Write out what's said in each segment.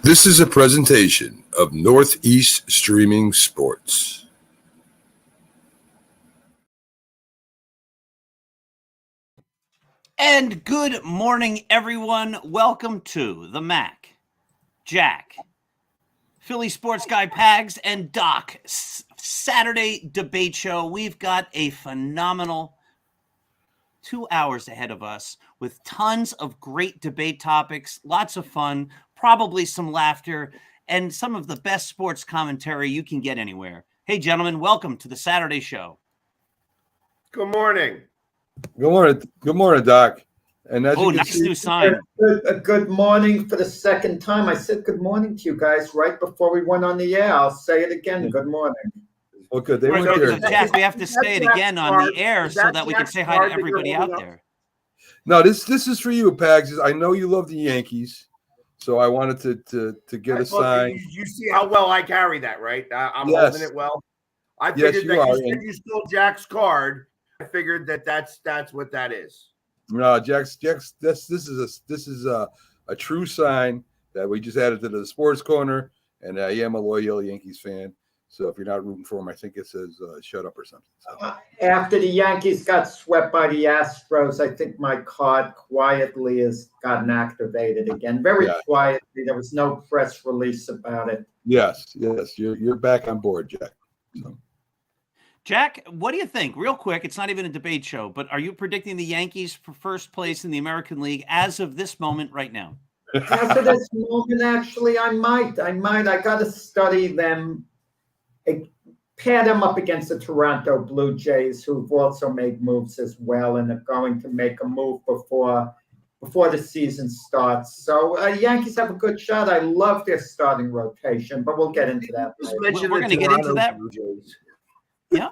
This is a presentation of Northeast Streaming Sports. And good morning, everyone. Welcome to the Mac, Jack, Philly Sports Guy Pags, and Doc Saturday debate show. We've got a phenomenal 2 hours ahead of us with tons of great debate topics, lots of fun, probably some laughter, and some of the best sports commentary you can get anywhere. Hey, gentlemen, welcome to the Saturday show. Good morning. Good morning, Doc. And as you can nice see, new sign. Good morning for the second time. I said good morning to you guys right before we went on the air. I'll say it again. Good morning. Well, good. They Right, weren't there. Jack, we have to say it again on the air so that we can say hi to everybody out there. No, this is for you, Pags. I know you love the Yankees, so I wanted to get a sign. You see how well I carry that, right? I'm Yes. holding it well. I Yes, figured you that are. you said you stole Jack's card. I figured that's what that is. No, Jack's. This is a true sign that we just added to the sports corner, and I am a loyal Yankees fan. So if you're not rooting for him, I think it says "shut up" or something. So. After the Yankees got swept by the Astros, I think my card quietly has gotten activated again. Very quietly. There was no press release about it. Yes, you're back on board, Jack. So. Jack, what do you think? Real quick, it's not even a debate show, but are you predicting the Yankees for first place in the American League as of this moment right now? As of this moment, actually, I might. I got to study them. Pair them up against the Toronto Blue Jays, who've also made moves as well and are going to make a move before the season starts. So Yankees have a good shot. I love their starting rotation, but we'll get into that later. We're going to get into that. Yeah,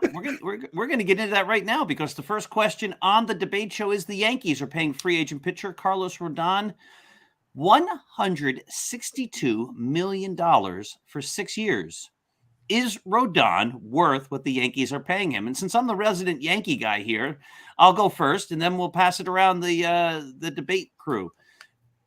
we're going to get into that right now because the first question on the debate show is the Yankees are paying free agent pitcher Carlos Rodon $162 million for 6 years. Is Rodon worth what the Yankees are paying him? And since I'm the resident Yankee guy here, I'll go first, and then we'll pass it around the debate crew.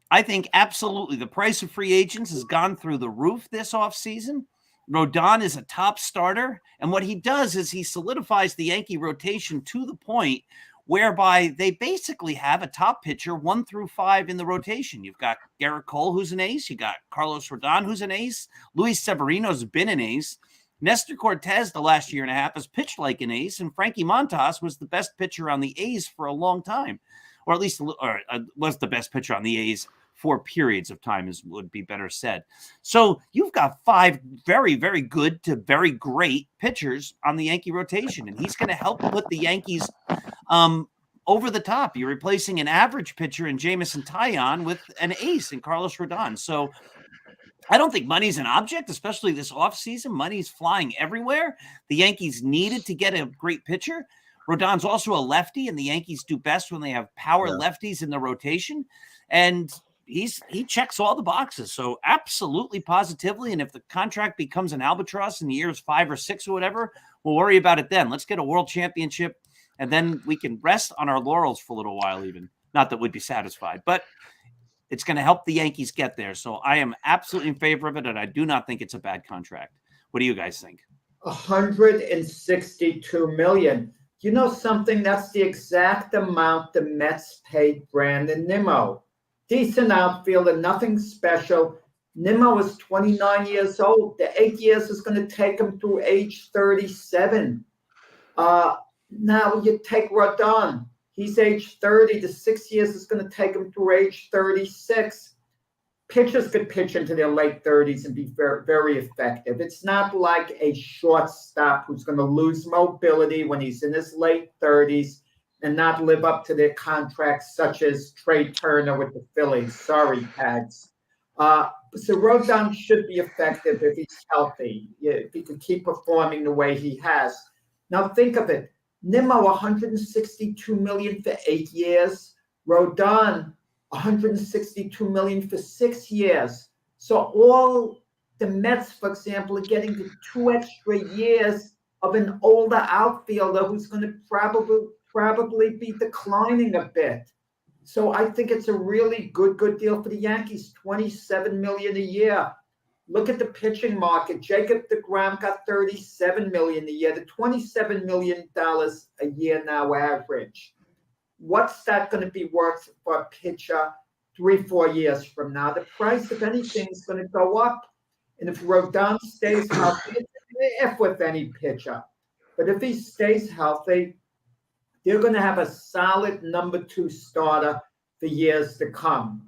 I think absolutely the price of free agents has gone through the roof this offseason. Rodon is a top starter, and what he does is he solidifies the Yankee rotation to the point whereby they basically have a top pitcher 1 through 5 in the rotation. You've got Gerrit Cole, who's an ace. You got Carlos Rodon, who's an ace. Luis Severino's been an ace. Nestor Cortez, the last year and a half, has pitched like an ace, and Frankie Montas was the best pitcher on the A's for a long time, or at least was the best pitcher on the A's for periods of time, would be better said. So you've got 5 very, very good to very great pitchers on the Yankee rotation, and he's going to help put the Yankees over the top. You're replacing an average pitcher in Jameson Taillon with an ace in Carlos Rodon. So I don't think money's an object, especially this offseason. Money's flying everywhere. The Yankees needed to get a great pitcher. Rodon's also a lefty, and the Yankees do best when they have power lefties in the rotation. And he checks all the boxes. So absolutely, positively. And if the contract becomes an albatross in years 5 or 6 or whatever, we'll worry about it then. Let's get a world championship, and then we can rest on our laurels for a little while even. Not that we'd be satisfied, but it's going to help the Yankees get there. So I am absolutely in favor of it, and I do not think it's a bad contract. What do you guys think? $162 million. You know something? That's the exact amount the Mets paid Brandon Nimmo. Decent outfielder, nothing special. Nimmo is 29 years old. The 8 years is going to take him through age 37. Now you take Rodon. He's age 30. The 6 years is going to take him through age 36. Pitchers could pitch into their late 30s and be very, very effective. It's not like a shortstop who's going to lose mobility when he's in his late 30s and not live up to their contracts, such as Trey Turner with the Phillies. Sorry, Pags. So Rodon should be effective if he's healthy, if he can keep performing the way he has. Now think of it. Nimmo, $162 million for 8 years. Rodon, $162 million for 6 years. So all the Mets, for example, are getting the 2 extra years of an older outfielder who's going to probably be declining a bit. So I think it's a really good deal for the Yankees. $27 million a year. Look at the pitching market. Jacob deGrom got $37 million a year. The $27 million a year now average. What's that going to be worth for a pitcher 3-4 years from now? The price, if anything, is going to go up. And if Rodon stays healthy, if with any pitcher, but if he stays healthy, they're going to have a solid number 2 starter for years to come.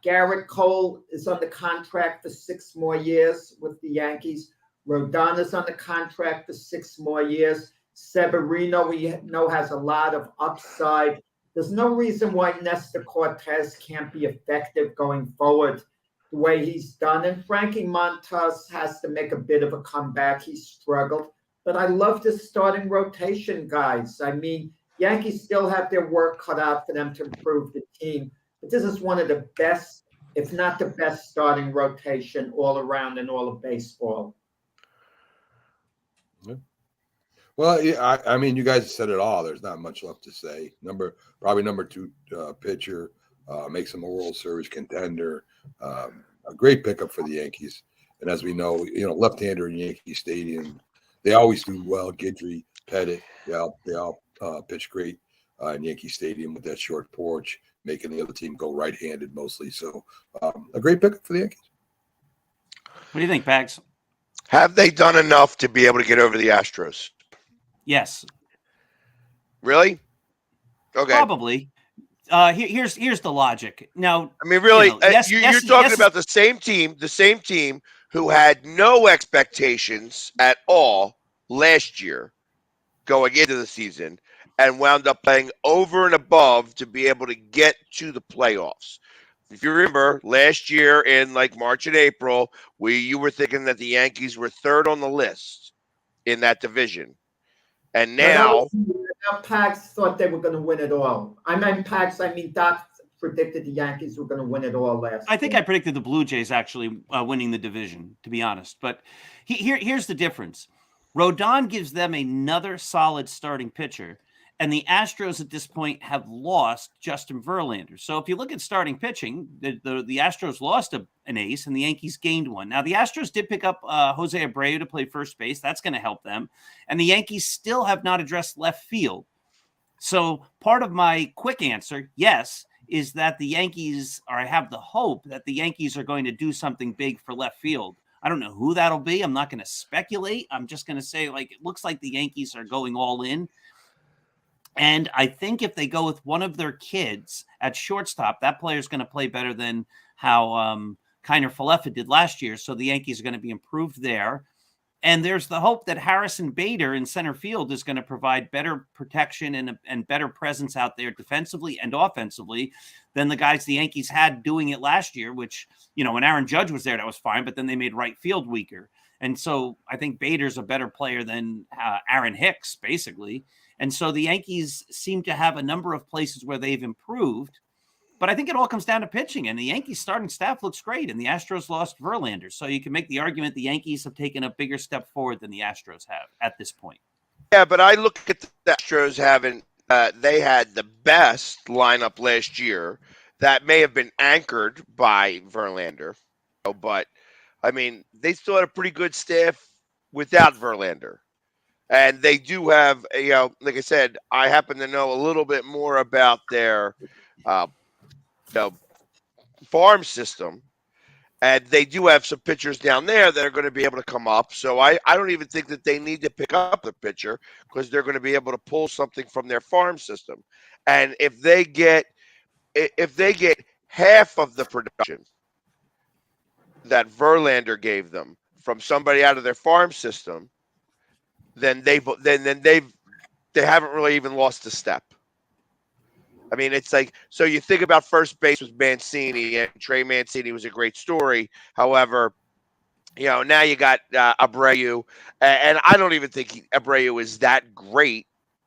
Garrett Cole is on the contract for 6 more years with the Yankees. Rodon is on the contract for 6 more years. Severino, we know, has a lot of upside. There's no reason why Nestor Cortez can't be effective going forward the way he's done. And Frankie Montas has to make a bit of a comeback. He struggled. But I love the starting rotation, guys. I mean, Yankees still have their work cut out for them to improve the team. But this is one of the best, if not the best, starting rotation all around in all of baseball. Well, yeah, I mean, you guys said it all. There's not much left to say. Probably number 2 pitcher, makes him a World Series contender. A great pickup for the Yankees. And as we know, left-hander in Yankee Stadium, they always do well. Guidry, Pettit, they all pitch great in Yankee Stadium with that short porch, making the other team go right-handed mostly. So a great pickup for the Yankees. What do you think, Pags? Have they done enough to be able to get over the Astros? Yes. Really? Okay. Probably. Here's the logic. Now, I mean, really, you're talking about the same team who had no expectations at all last year going into the season and wound up playing over and above to be able to get to the playoffs. If you remember, last year in like March and April, you were thinking that the Yankees were 3rd on the list in that division. And now Pags thought they were going to win it all. Doc predicted the Yankees were going to win it all last I think year. I predicted the Blue Jays actually winning the division, to be honest. But here's the difference. Rodon gives them another solid starting pitcher, and the Astros at this point have lost Justin Verlander. So if you look at starting pitching, the Astros lost an ace, and the Yankees gained one. Now, the Astros did pick up Jose Abreu to play first base. That's going to help them. And the Yankees still have not addressed left field. So part of my quick answer, yes, is that the Yankees, or I have the hope that the Yankees are going to do something big for left field. I don't know who that'll be. I'm not going to speculate. I'm just going to say, it looks like the Yankees are going all in. And I think if they go with one of their kids at shortstop, that player is going to play better than how Kiner Falefa did last year. So the Yankees are going to be improved there. And there's the hope that Harrison Bader in center field is going to provide better protection and better presence out there defensively and offensively than the guys the Yankees had doing it last year, which, when Aaron Judge was there, that was fine, but then they made right field weaker. And so I think Bader's a better player than Aaron Hicks, basically. And so the Yankees seem to have a number of places where they've improved. But I think it all comes down to pitching. And the Yankees starting staff looks great. And the Astros lost Verlander. So you can make the argument the Yankees have taken a bigger step forward than the Astros have at this point. Yeah, but I look at the Astros having they had the best lineup last year that may have been anchored by Verlander. But, I mean, they still had a pretty good staff without Verlander. And they do have, like I said, I happen to know a little bit more about their farm system. And they do have some pitchers down there that are going to be able to come up. So I don't even think that they need to pick up the pitcher because they're going to be able to pull something from their farm system. And if they get half of the production that Verlander gave them from somebody out of their farm system, then they haven't really even lost a step. I mean, it's like, so you think about first base with Mancini, and Trey Mancini was a great story. However, now you got Abreu, and I don't even think Abreu is that great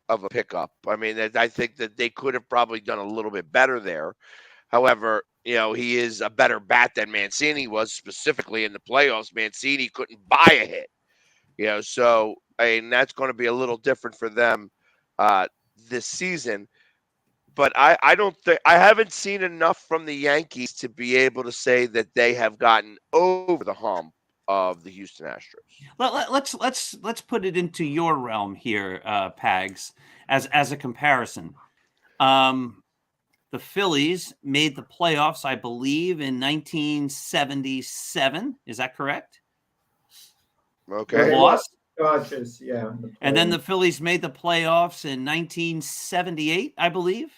of a pickup. I mean, I think that they could have probably done a little bit better there. However, he is a better bat than Mancini was, specifically in the playoffs. Mancini couldn't buy a hit. So I mean, that's going to be a little different for them this season. but I don't think I haven't seen enough from the Yankees to be able to say that they have gotten over the hump of the Houston Astros. Let's put it into your realm here, Pags, as a comparison. The Phillies made the playoffs, I believe, in 1977. Is that correct? Okay. Lost. Dodgers, yeah. And then the Phillies made the playoffs in 1978, I believe.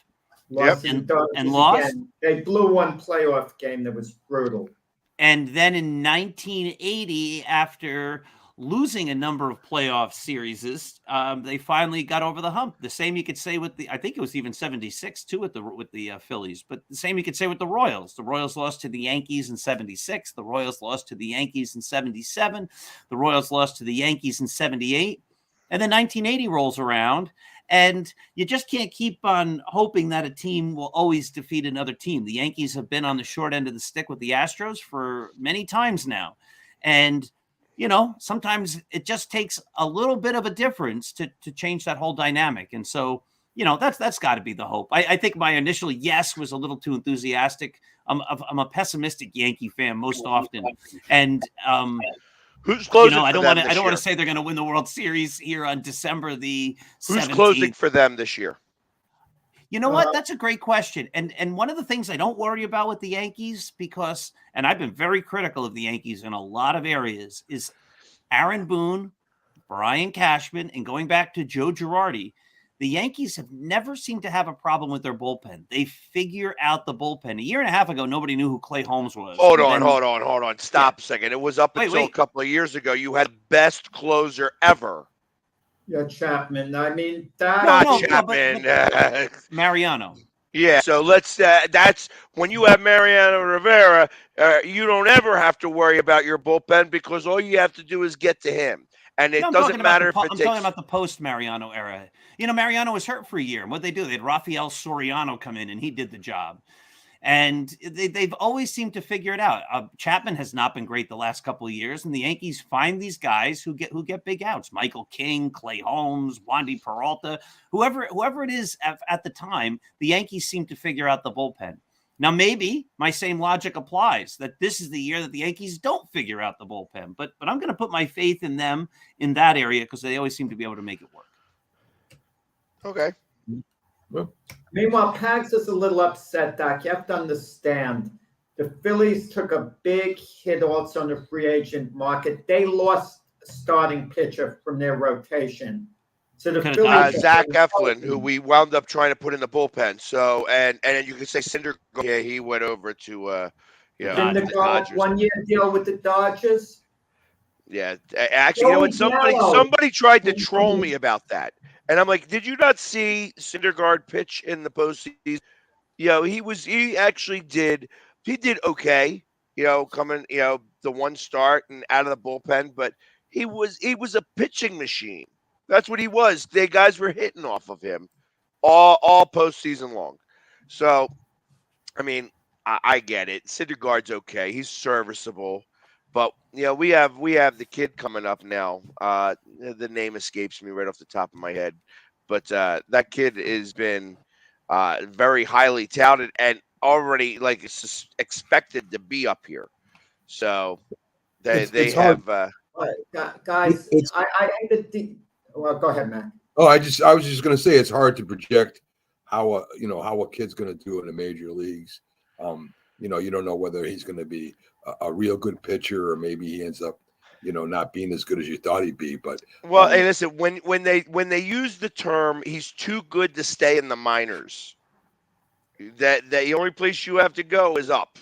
Lost Yep. to the Dodgers And lost? again. They blew one playoff game that was brutal. And then in 1980, after losing a number of playoff series, they finally got over the hump. The same you could say with I think it was even 76 too with the Phillies, but the same you could say with the Royals. The Royals lost to the Yankees in 76. The Royals lost to the Yankees in 77. The Royals lost to the Yankees in 78. And then 1980 rolls around, and you just can't keep on hoping that a team will always defeat another team. The Yankees have been on the short end of the stick with the Astros for many times now. And sometimes it just takes a little bit of a difference to change that whole dynamic. And so, that's got to be the hope. I think my initial yes was a little too enthusiastic. I'm a pessimistic Yankee fan most often. And, Who's closing? I for don't them want to. this I don't want year? to say they're going to win the World Series here on December the 17th. Who's closing for them this year? You know what? That's a great question. And one of the things I don't worry about with the Yankees, and I've been very critical of the Yankees in a lot of areas, is Aaron Boone, Brian Cashman, and going back to Joe Girardi. The Yankees have never seemed to have a problem with their bullpen. They figure out the bullpen. A year and a half ago, nobody knew who Clay Holmes was. Hold on. Stop a second. It was up Wait, until wait. a couple of years ago. You had the best closer ever. Yeah, Chapman. I mean, that. Not no, Chapman. Mariano. Yeah, so that's when you have Mariano Rivera, you don't ever have to worry about your bullpen because all you have to do is get to him. And it doesn't matter if it I'm takes. talking about the post-Mariano era. Mariano was hurt for a year. And what they do? They had Rafael Soriano come in, and he did the job. And they've always seemed to figure it out. Chapman has not been great the last couple of years, and the Yankees find these guys who get big outs. Michael King, Clay Holmes, Wandy Peralta, whoever it is at the time, the Yankees seem to figure out the bullpen. Now, maybe my same logic applies that this is the year that the Yankees don't figure out the bullpen, but I'm going to put my faith in them in that area because they always seem to be able to make it work. Okay. Well, Meanwhile, Pags is a little upset, Doc. You have to understand. The Phillies took a big hit also on the free agent market. They lost a starting pitcher from their rotation. So the Phillies Zach Eflin, who we wound up trying to put in the bullpen. So and you could say Cinder, yeah, he went over to didn't the they go Dodgers. 1 year deal with the Dodgers? Yeah, actually, what? Somebody tried to troll me about that, and I'm like, did you not see Syndergaard pitch in the postseason? He actually did okay. Coming, the one start and out of the bullpen, but he was a pitching machine. That's what he was. The guys were hitting off of him all postseason long. So, I mean, I get it. Syndergaard's okay. He's serviceable. But we have the kid coming up now. The name escapes me right off the top of my head. But that kid has been very highly touted and already expected to be up here. So they have Guys, well, go ahead, Matt. Oh, I was just going to say it's hard to project how a kid's going to do in the major leagues. You don't know whether he's going to be a real good pitcher or maybe he ends up, not being as good as you thought he'd be. But hey, listen, when they use the term he's too good to stay in the minors, that the only place you have to go is up.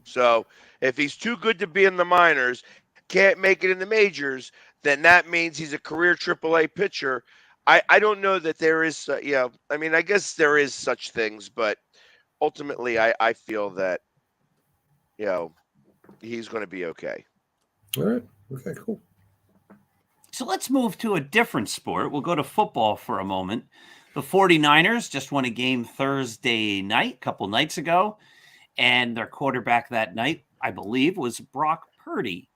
So if he's too good to be in the minors, can't make it in the majors, then that means he's a career AAA pitcher. I don't know that there is, I guess there is such things, but ultimately I feel that, he's going to be okay. All right. Okay, cool. So let's move to a different sport. We'll go to football for a moment. The 49ers just won a game Thursday night, a couple nights ago, and their quarterback that night, I believe, was Brock Purdy.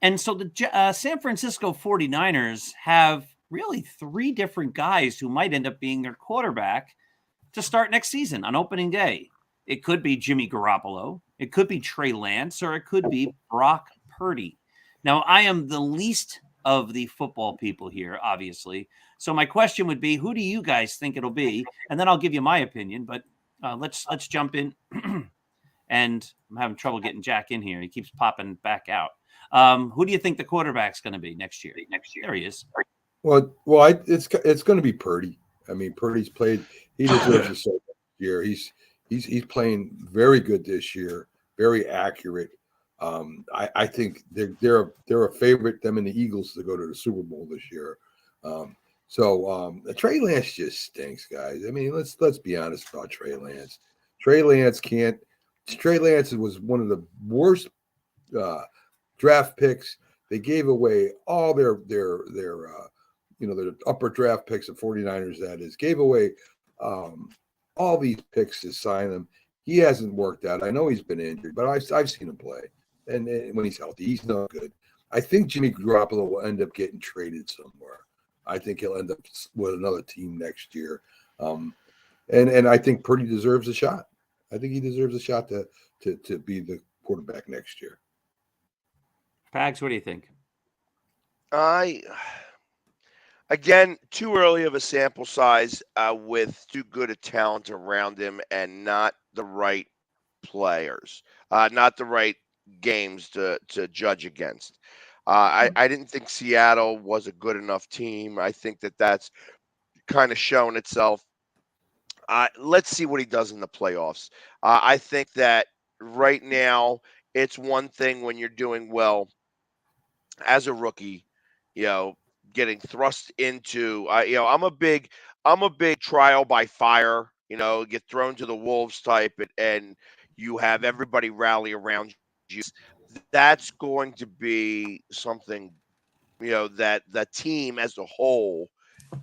And so the San Francisco 49ers have really 3 different guys who might end up being their quarterback to start next season on opening day. It could be Jimmy Garoppolo, it could be Trey Lance, or it could be Brock Purdy. Now, I am the least of the football people here, obviously. So my question would be, who do you guys think it'll be? And then I'll give you my opinion, but let's jump in. And I'm having trouble getting Jack in here. He keeps popping back out. Who do you think the quarterback's going to be next year? There he is. Well, it's going to be Purdy. I mean, Purdy's played. He deserves a second year. He's playing very good this year. Very accurate. I think they're a favorite, them and the Eagles, to go to the Super Bowl this year. Trey Lance just stinks, guys. I mean, let's be honest about Trey Lance. Trey Lance was one of the worst draft picks. They gave away all their upper draft picks, the 49ers, that is, gave away all these picks to sign him. He hasn't worked out. I know he's been injured, but I've seen him play. And when he's healthy, he's no good. I think Jimmy Garoppolo will end up getting traded somewhere. I think he'll end up with another team next year. And I think Purdy deserves a shot. I think he deserves a shot to be the quarterback next year. Pags, what do you think? Again, too early of a sample size with too good a talent around him and not the right players, not the right games to judge against. I didn't think Seattle was a good enough team. I think that's kind of shown itself. Let's see what he does in the playoffs. I think that right now it's one thing when you're doing well as a rookie, getting thrust into, I'm a big trial by fire, get thrown to the wolves type, and you have everybody rally around you. That's going to be something, that the team as a whole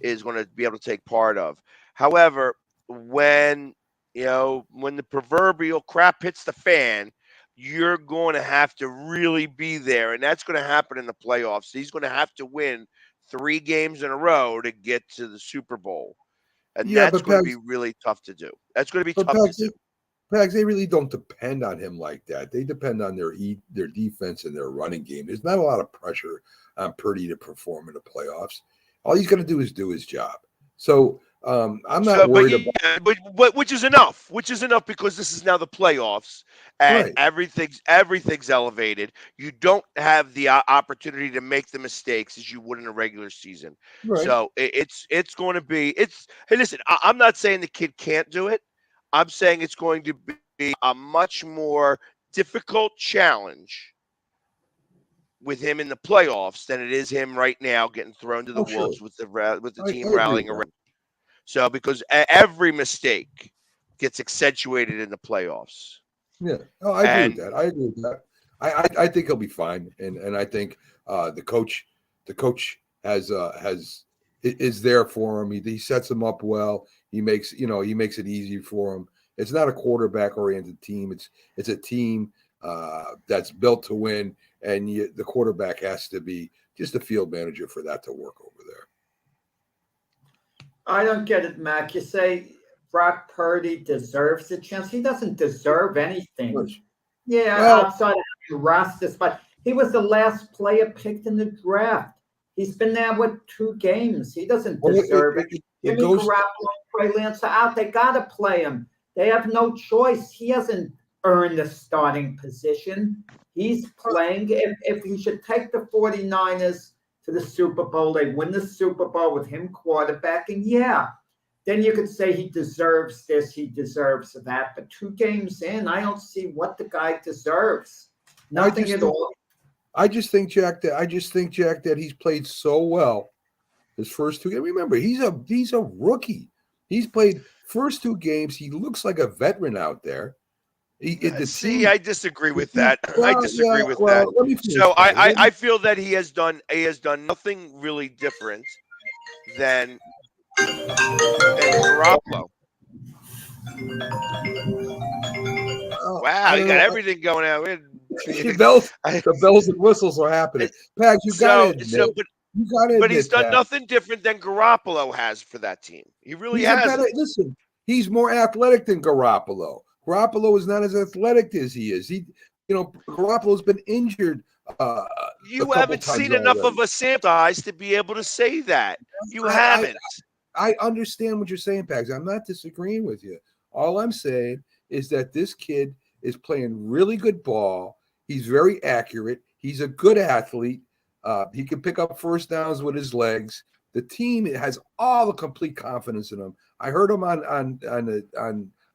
is going to be able to take part of. However, when the proverbial crap hits the fan, you're going to have to really be there, and that's going to happen in the playoffs. He's going to have to win 3 games in a row to get to the Super Bowl, and that's going to be really tough to do. That's going to be tough to do. Pags, they really don't depend on him like that. They depend on their defense and their running game. There's not a lot of pressure on Purdy to perform in the playoffs. All he's going to do is do his job. So I'm not worried about. But which is enough. Which is enough because this is now the playoffs, and everything's elevated. You don't have the opportunity to make the mistakes as you would in a regular season. Right. So it's going to be. Hey, listen, I'm not saying the kid can't do it. I'm saying it's going to be a much more difficult challenge with him in the playoffs than it is him right now getting thrown to the wolves with the team rallying around. So because every mistake gets accentuated in the playoffs. Yeah, I agree with that. I think he'll be fine, and I think the coach is there for him. He sets him up well. He makes it easy for him. It's not a quarterback-oriented team. It's a team that's built to win, and the quarterback has to be just a field manager for that to work over there. I don't get it, Mac. You say Brock Purdy deserves a chance. He doesn't deserve anything. Outside of the roster spot. He was the last player picked in the draft. He's been there with 2 games. He doesn't deserve it. Jimmy Garoppolo and Trey Lance are out. They got to play him. They have no choice. He hasn't earned a starting position. He's playing. If he should take the 49ers to the Super Bowl, they win the Super Bowl with him quarterbacking, then you could say he deserves this, he deserves that. But 2 games in, I don't see what the guy deserves. Nothing at all. I just think, Jack, that he's played so well his first 2 games. Remember, he's a rookie. He's played first 2 games. He looks like a veteran out there. I disagree with that. I disagree with that. So I feel that he has done nothing really different than Garoppolo. Wow, you got everything going on. The bells and whistles are happening. Pags, you got it. You got to But he's admit done that. nothing different than Garoppolo has for that team. He really He's a has. better. Listen, he's more athletic than Garoppolo. Garoppolo is not as athletic as he is. Garoppolo's been injured a You couple haven't times seen enough already. of a sample size to be able to say that. You I- haven't. I understand what you're saying, Pags. I'm not disagreeing with you. All I'm saying is that this kid is playing really good ball. He's very accurate. He's a good athlete. He can pick up first downs with his legs. The team has all the complete confidence in him. I heard him on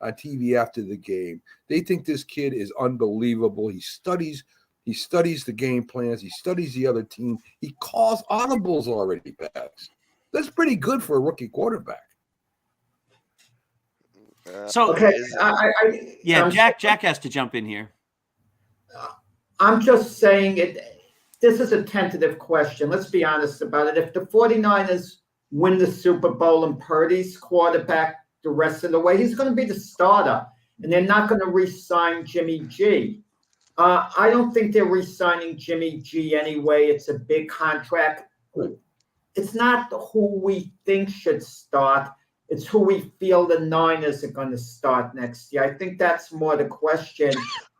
TV after the game. They think this kid is unbelievable. He studies the game plans. He studies the other team. He calls audibles already, Pags. That's pretty good for a rookie quarterback. So Okay, yeah, I'm Jack has to jump in here. I'm just saying it. This is a tentative question. Let's be honest about it. If the 49ers win the Super Bowl and Purdy's quarterback the rest of the way, he's going to be the starter, and they're not going to re-sign Jimmy G. I don't think they're re-signing Jimmy G anyway. It's a big contract. It's not who we think should start. It's who we feel the Niners are going to start next year. I think that's more the question.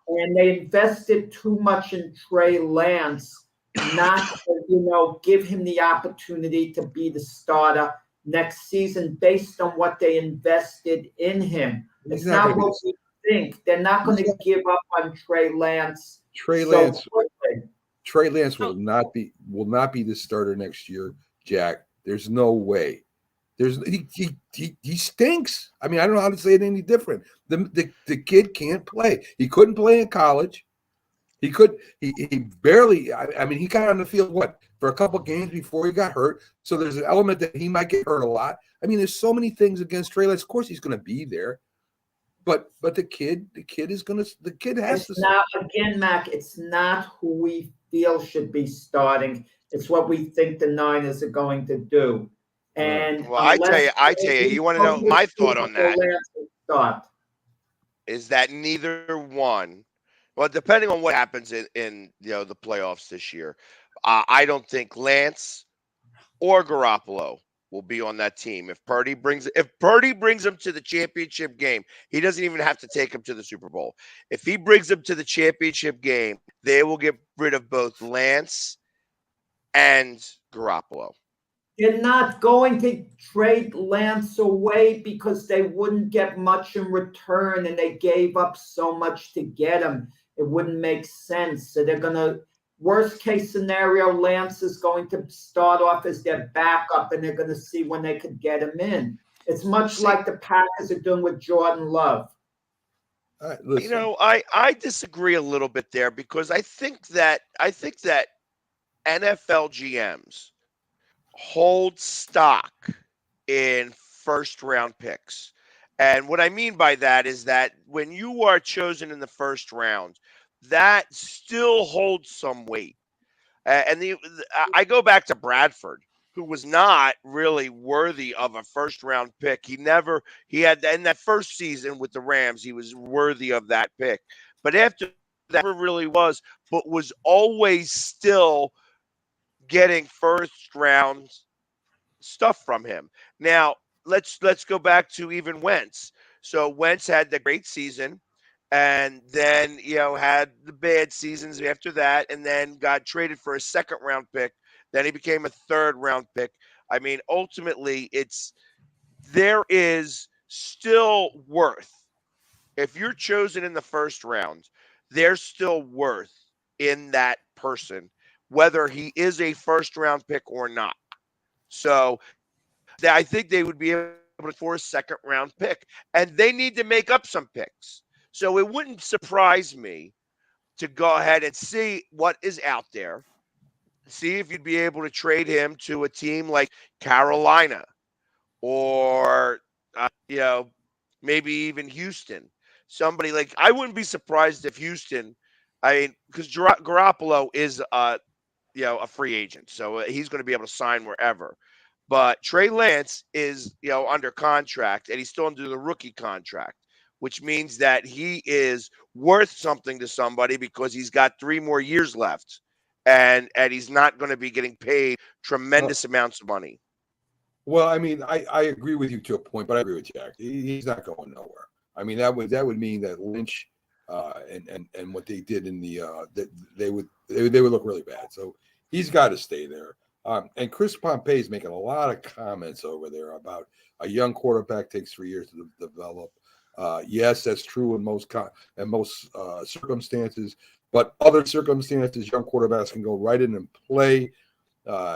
And they invested too much in Trey Lance, not to, give him the opportunity to be the starter next season based on what they invested in him. It's not what we think. They're not going to give up on Trey Lance. Trey Lance will not be the starter next year, Jack. There's no way. He stinks. I mean, I don't know how to say it any different. The kid can't play. He couldn't play in college. He barely. I mean, he got on the field for a couple games before he got hurt. So there's an element that he might get hurt a lot. I mean, there's so many things against Trey Lance. Of course, he's going to be there. But the kid has to. Now again, Mac, it's not who we feel should be starting. It's what we think the Niners are going to do. And well, I tell you, you want to know my thought on that? Is that neither one? Well, depending on what happens in the playoffs this year, I don't think Lance or Garoppolo will be on that team. If Purdy brings them to the championship game, he doesn't even have to take them to the Super Bowl. If he brings them to the championship game, they will get rid of both Lance and Garoppolo. They're not going to trade Lance away because they wouldn't get much in return, and they gave up so much to get him. It wouldn't make sense. So they're going to, worst case scenario, Lance is going to start off as their backup, and they're going to see when they could get him in. It's much like the Packers are doing with Jordan Love. I disagree a little bit there because I think that NFL GMs hold stock in first round picks. And what I mean by that is that when you are chosen in the first round, that still holds some weight. I go back to Bradford, who was not really worthy of a first round pick. He had in that first season with the Rams, he was worthy of that pick. But after that, never really was, but was always still getting first round stuff from him. Now let's go back to even Wentz. So Wentz had the great season, and then had the bad seasons after that, and then got traded for a second round pick. Then he became a third round pick. I mean, ultimately, there is still worth. If you're chosen in the first round, there's still worth in that person, whether he is a first round pick or not. So I think they would be able to force a second round pick, and they need to make up some picks. So it wouldn't surprise me to go ahead and see what is out there, see if you'd be able to trade him to a team like Carolina or, maybe even Houston. Somebody like, I wouldn't be surprised if Houston, because Garoppolo is a free agent, so he's going to be able to sign wherever. But Trey Lance is, under contract, and he's still under the rookie contract, which means that he is worth something to somebody because he's got 3 more years left. and he's not going to be getting paid tremendous amounts of money. Well, I mean, I agree with you to a point, but I agree with Jack. He's not going nowhere. I mean, that would mean that Lynch and what they did in the that they would look really bad. So he's got to stay there. And Chris Pompey is making a lot of comments over there about a young quarterback takes 3 years to develop. Yes, that's true in most circumstances, but other circumstances, young quarterbacks can go right in and play.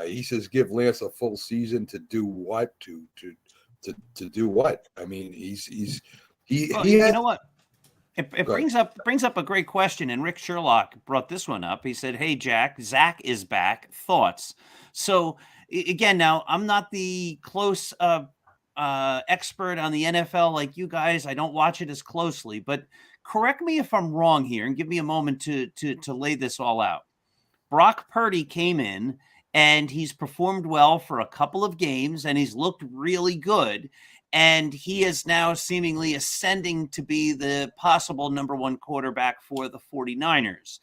He says, give Lance a full season to do what? To do what? I mean, You know what? It brings up a great question, and Rick Sherlock brought this one up. He said, "Hey Jack, Zach is back. Thoughts?" So again, now I'm not the close expert on the NFL like you guys. I don't watch it as closely, but correct me if I'm wrong here, and give me a moment to lay this all out. Brock Purdy came in, and he's performed well for a couple of games, and he's looked really good. And he is now seemingly ascending to be the possible number one quarterback for the 49ers.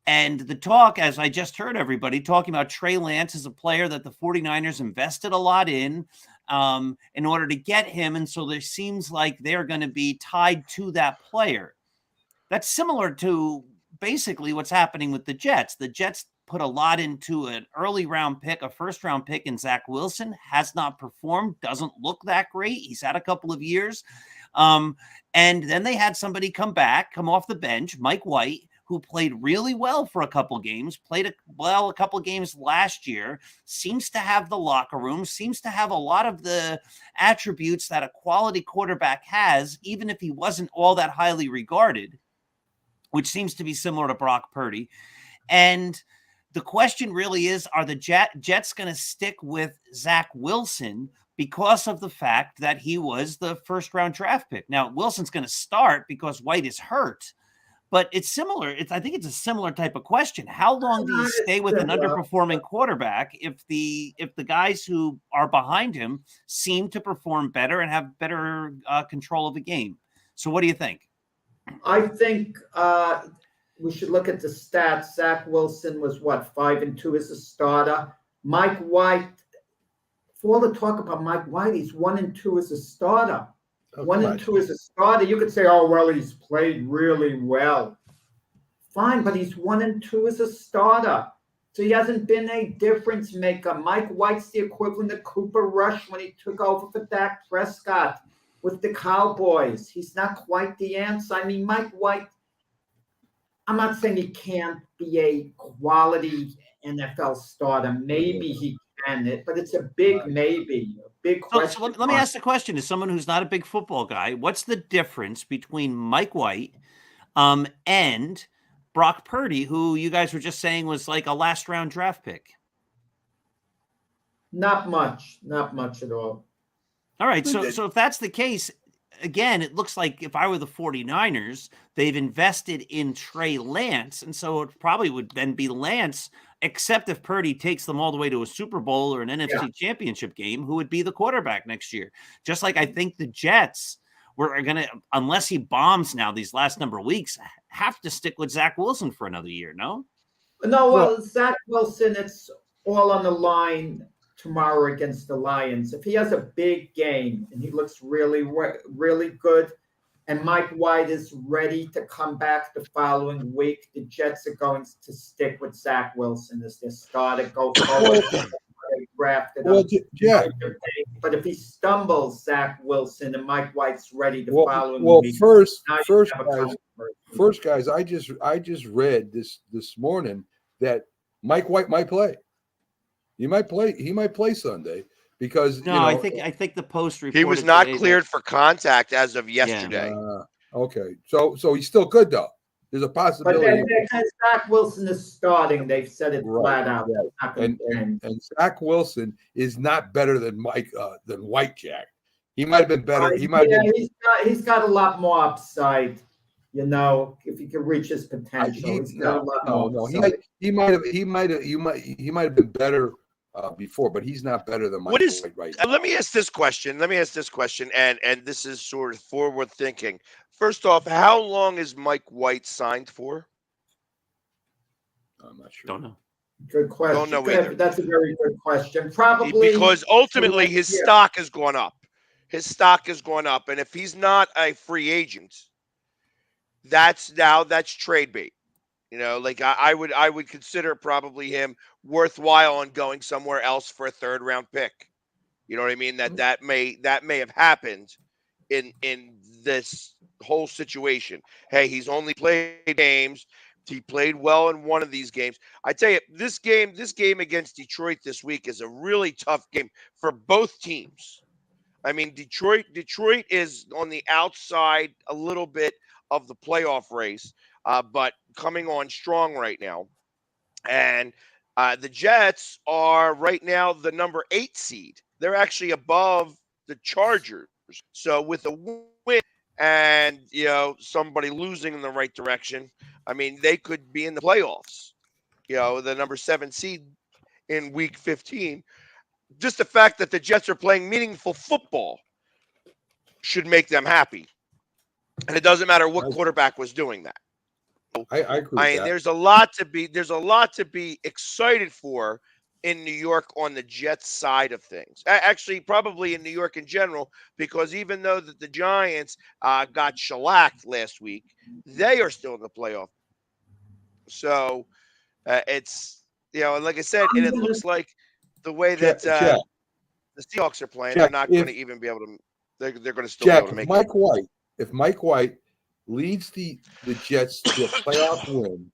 And the talk, as I just heard everybody talking about Trey Lance as a player that the 49ers invested a lot in order to get him. And so there seems like they're going to be tied to that player. That's similar to basically what's happening with the Jets. The Jets put a lot into an early round pick, a first round pick in Zach Wilson, has not performed, doesn't look that great. He's had a couple of years. And then they had somebody come off the bench, Mike White, who played really well for a couple games, played a couple games last year, seems to have the locker room, seems to have a lot of the attributes that a quality quarterback has, even if he wasn't all that highly regarded, which seems to be similar to Brock Purdy. And the question really is, are the Jets going to stick with Zach Wilson because of the fact that he was the first-round draft pick? Now, Wilson's going to start because White is hurt, but it's similar. I think it's a similar type of question. How long do you stay with an underperforming quarterback if the guys who are behind him seem to perform better and have better control of the game? So what do you think? I think we should look at the stats. Zach Wilson was 5-2 as a starter. Mike White, for all the talk about Mike White, he's 1-2 as a starter. 1-2 as a starter. You could say, oh, well, he's played really well. Fine, but he's 1-2 as a starter. So he hasn't been a difference maker. Mike White's the equivalent of Cooper Rush when he took over for Dak Prescott with the Cowboys. He's not quite the answer. I mean, Mike White, I'm not saying he can't be a quality NFL starter. Maybe he can, but it's a big maybe, a big question. So let me ask the question to someone who's not a big football guy. What's the difference between Mike White and Brock Purdy, who you guys were just saying was like a last-round draft pick? Not much at all. All right, so if that's the case, again, it looks like if I were the 49ers, they've invested in Trey Lance, and so it probably would then be Lance, except if Purdy takes them all the way to a Super Bowl or an NFC championship game, who would be the quarterback next year. Just like I think the Jets are going to, unless he bombs now these last number of weeks, have to stick with Zach Wilson for another year, no? No, well, Zach Wilson, it's all on the line tomorrow against the Lions. If he has a big game and he looks really, really good, and Mike White is ready to come back the following week, the Jets are going to stick with Zach Wilson as their starter, go forward. Drafted him. But if he stumbles, Zach Wilson and Mike White's ready the following week. First, guys, I just read this morning that Mike White might play. He might play Sunday because I think the Post reported he was not cleared for contact as of yesterday. Okay, so he's still good though. There's a possibility. But because Zach Wilson is starting, they've said it flat out. And Zach Wilson is not better than White, Jack. He might have been better. He's got a lot more upside. If he can reach his potential, he might have been better before, but he's not better than Mike White right now. Let me ask this question, and this is sort of forward thinking. First off, how long is Mike White signed for? I'm not sure. Don't know. Good question. Don't know Good. either. That's a very good question. Probably Because ultimately his Yeah. stock has gone up. His stock has gone up, and if he's not a free agent, that's trade bait. You know, like I would consider probably him worthwhile on going somewhere else for a third round pick. You know what I mean? That may have happened in this whole situation. Hey, he's only played games. He played well in one of these games. I tell you, this game against Detroit this week is a really tough game for both teams. I mean, Detroit is on the outside a little bit of the playoff race, but coming on strong right now. And the Jets are right now the number 8 seed. They're actually above the Chargers. So with a win and somebody losing in the right direction, I mean they could be in the playoffs. The number 7 seed in Week 15. Just the fact that the Jets are playing meaningful football should make them happy, and it doesn't matter what quarterback was doing that. I agree I with mean, that. there's a lot to be excited for in New York on the Jets side of things. Actually, probably in New York in general, because even though that the Giants got shellacked last week, they are still in the playoff. So it's and like I said, and it looks like the way that Jack, the Seahawks are playing, they're Jack, not going to even be able to. They're going to still be Jack, able to if make it. Mike White leads the Jets to a playoff win,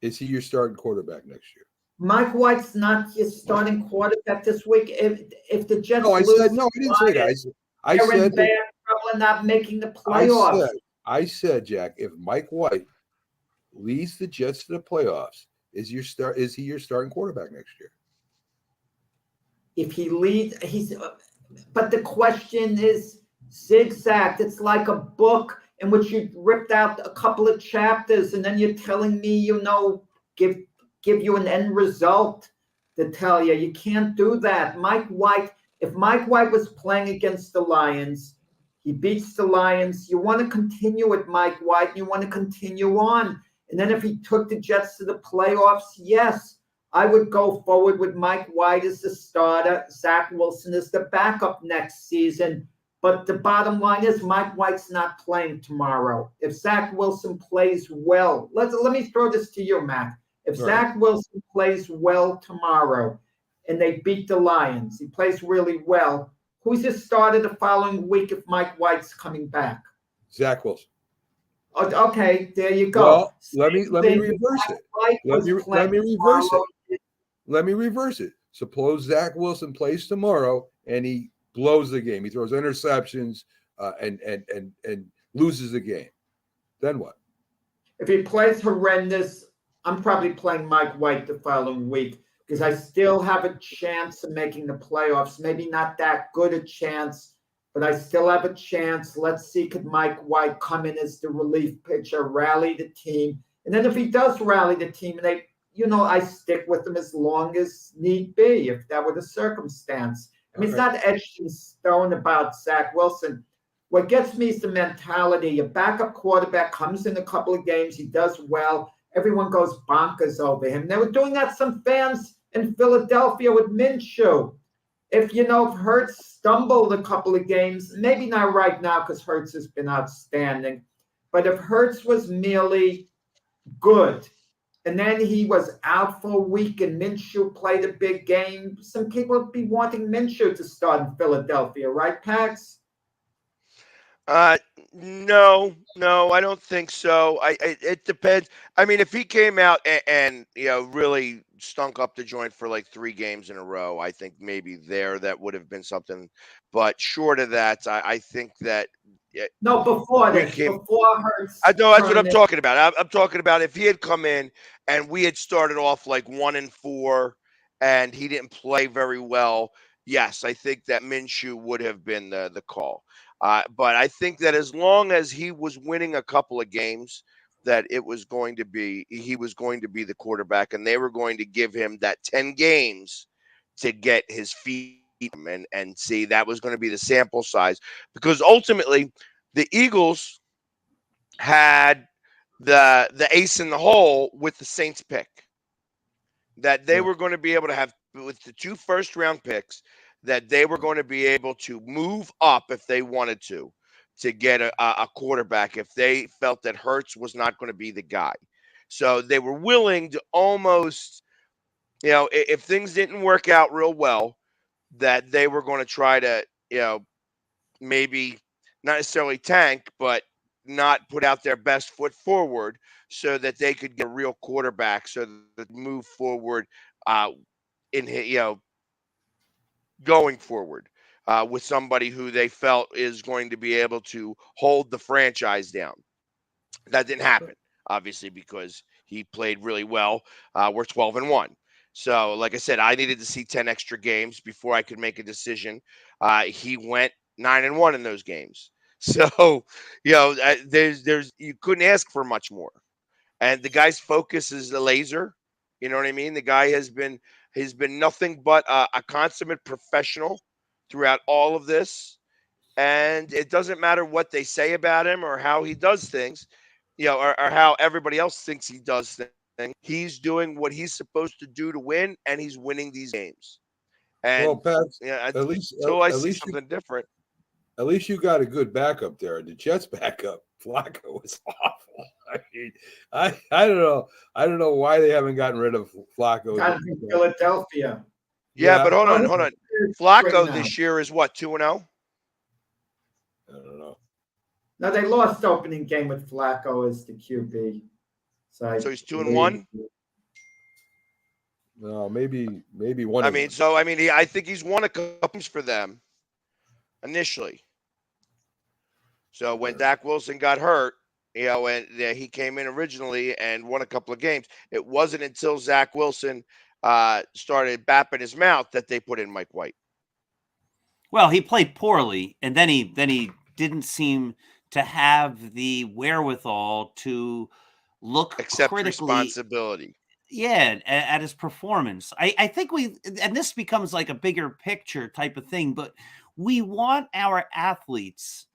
is he your starting quarterback next year? Mike White's not your starting quarterback this week. If the Jets No, I lose, said no. I didn't say that. I they're in said bad trouble and not making the playoffs. I said, Jack, if Mike White leads the Jets to the playoffs, is he your starting quarterback next year? If he leads, but the question is zigzagged. It's like a book in which you ripped out a couple of chapters, and then you're telling me, give you an end result to tell you. You can't do that. If Mike White was playing against the Lions, he beats the Lions. You want to continue with Mike White, and you want to continue on. And then if he took the Jets to the playoffs, yes, I would go forward with Mike White as the starter, Zach Wilson as the backup next season. But the bottom line is Mike White's not playing tomorrow. If Zach Wilson plays well, let me throw this to you, Matt. If Zach Wilson plays well tomorrow and they beat the Lions, he plays really well, who's his starter the following week if Mike White's coming back? Zach Wilson. Okay, there you go. Well, let me reverse it. Let me reverse it. Suppose Zach Wilson plays tomorrow and he blows the game. He throws interceptions and loses the game. Then what? If he plays horrendous, I'm probably playing Mike White the following week because I still have a chance of making the playoffs. Maybe not that good a chance, but I still have a chance. Let's see, could Mike White come in as the relief pitcher, rally the team? And then if he does rally the team, and I stick with him as long as need be, if that were the circumstance. I mean, It's not etched in stone about Zach Wilson. What gets me is the mentality. Your backup quarterback comes in a couple of games, he does well. Everyone goes bonkers over him. They were doing that, some fans in Philadelphia with Minshew. If Hurts stumbled a couple of games, maybe not right now because Hurts has been outstanding, but if Hurts was merely good and then he was out for a week and Minshew played a big game, some people would be wanting Minshew to start in Philadelphia, right, Pax? No, I don't think so. It depends. I mean, if he came out and really stunk up the joint for like 3 games in a row, I think maybe that would have been something. But short of that, I think that before Hurts. I know that's what I'm talking about. I'm talking about if he had come in and we had started off like 1-4 and he didn't play very well. Yes, I think that Minshew would have been the call. But I think that as long as he was winning a couple of games, that he was going to be the quarterback, and they were going to give him that 10 games to get his feet and see that was going to be the sample size, because ultimately the Eagles had the ace in the hole with the Saints pick. That they Yeah. were going to be able to have, with the 2 first-round picks, that they were going to be able to move up if they wanted to get a quarterback if they felt that Hurts was not going to be the guy. So they were willing to almost, if things didn't work out real well, that they were going to try to, maybe not necessarily tank, but not put out their best foot forward so that they could get a real quarterback so that move forward in going forward with somebody who they felt is going to be able to hold the franchise down. That didn't happen, obviously, because he played really well. We're 12-1. So, like I said, I needed to see 10 extra games before I could make a decision. He went 9-1 in those games. So, there's you couldn't ask for much more. And the guy's focus is the laser. You know what I mean? The guy has been nothing but a consummate professional throughout all of this. And it doesn't matter what they say about him or how he does things, or how everybody else thinks he does things. He's doing what he's supposed to do to win, and he's winning these games. And Well, Pat, yeah, at least until I at see least something different. at least you got a good backup there. The Jets backup, Flacco, was awful. I mean, I don't know why they haven't gotten rid of Flacco. Got him from Philadelphia. Yeah, but hold on. Flacco Now. this year is what, 2-0? I don't know. No, they lost opening game with Flacco as the QB. So he's 2-1. No, maybe one. I think he's won a couple games for them initially. So when Dak Wilson got hurt, and he came in originally and won a couple of games, it wasn't until Zach Wilson started bapping his mouth that they put in Mike White. Well, he played poorly, and then he didn't seem to have the wherewithal to look Accept critically. Responsibility. Yeah, at his performance. I think and this becomes like a bigger picture type of thing, but we want our athletes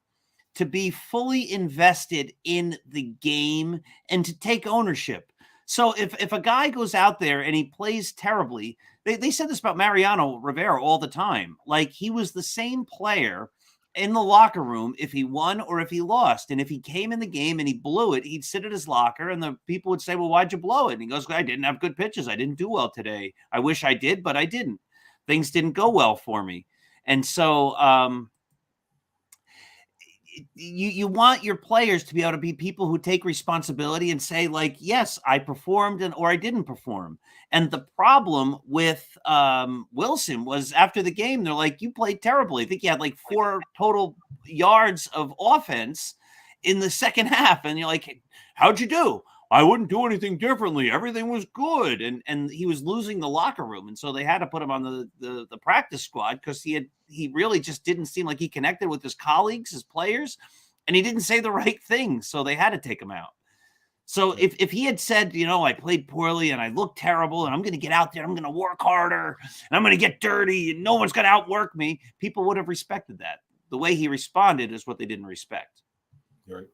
to be fully invested in the game and to take ownership. So if a guy goes out there and he plays terribly, they said this about Mariano Rivera all the time. Like, he was the same player in the locker room if he won or if he lost. And if he came in the game and he blew it, he'd sit at his locker and the people would say, well, why'd you blow it? And he goes, I didn't have good pitches. I didn't do well today. I wish I did, but I didn't. Things didn't go well for me. And so you want your players to be able to be people who take responsibility and say, like, yes, I performed or I didn't perform. And the problem with Wilson was after the game, they're like, you played terribly. I think you had like 4 total yards of offense in the second half. And you're like, how'd you do? I wouldn't do anything differently. Everything was good. And he was losing the locker room. And so they had to put him on the practice squad because he really just didn't seem like he connected with his colleagues, his players, and he didn't say the right things. So they had to take him out. So if he had said, I played poorly and I looked terrible and I'm going to get out there, I'm going to work harder and I'm going to get dirty and no one's going to outwork me, people would have respected that. The way he responded is what they didn't respect. Right.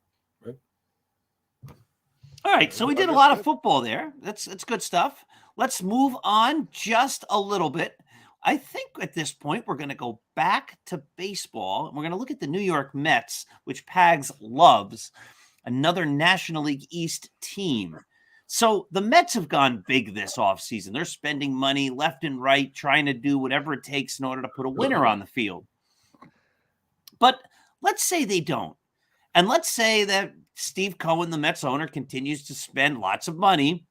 All right, so we did a lot of football there. That's good stuff. Let's move on just a little bit. I think at this point, we're going to go back to baseball. And we're going to look at the New York Mets, which Pags loves, another National League East team. So the Mets have gone big this offseason. They're spending money left and right, trying to do whatever it takes in order to put a winner on the field. But let's say they don't. And let's say that Steve Cohen, the Mets owner, continues to spend lots of money.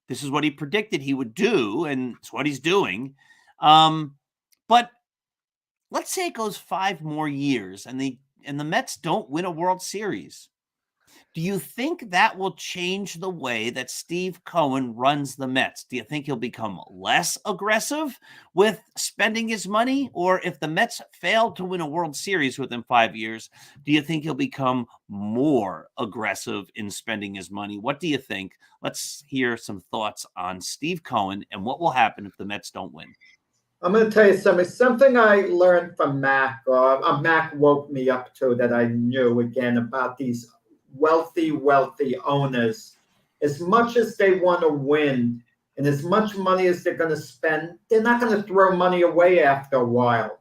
This is what he predicted he would do, and it's what he's doing. But let's say it goes 5 more years and the Mets don't win a World Series. Do you think that will change the way that Steve Cohen runs the Mets? Do you think he'll become less aggressive with spending his money? Or if the Mets fail to win a World Series within 5 years, do you think he'll become more aggressive in spending his money? What do you think? Let's hear some thoughts on Steve Cohen and what will happen if the Mets don't win. I'm going to tell you something I learned from Mac, Mac woke me up to that I knew again about these wealthy owners, as much as they want to win and as much money as they're going to spend, they're not going to throw money away after a while.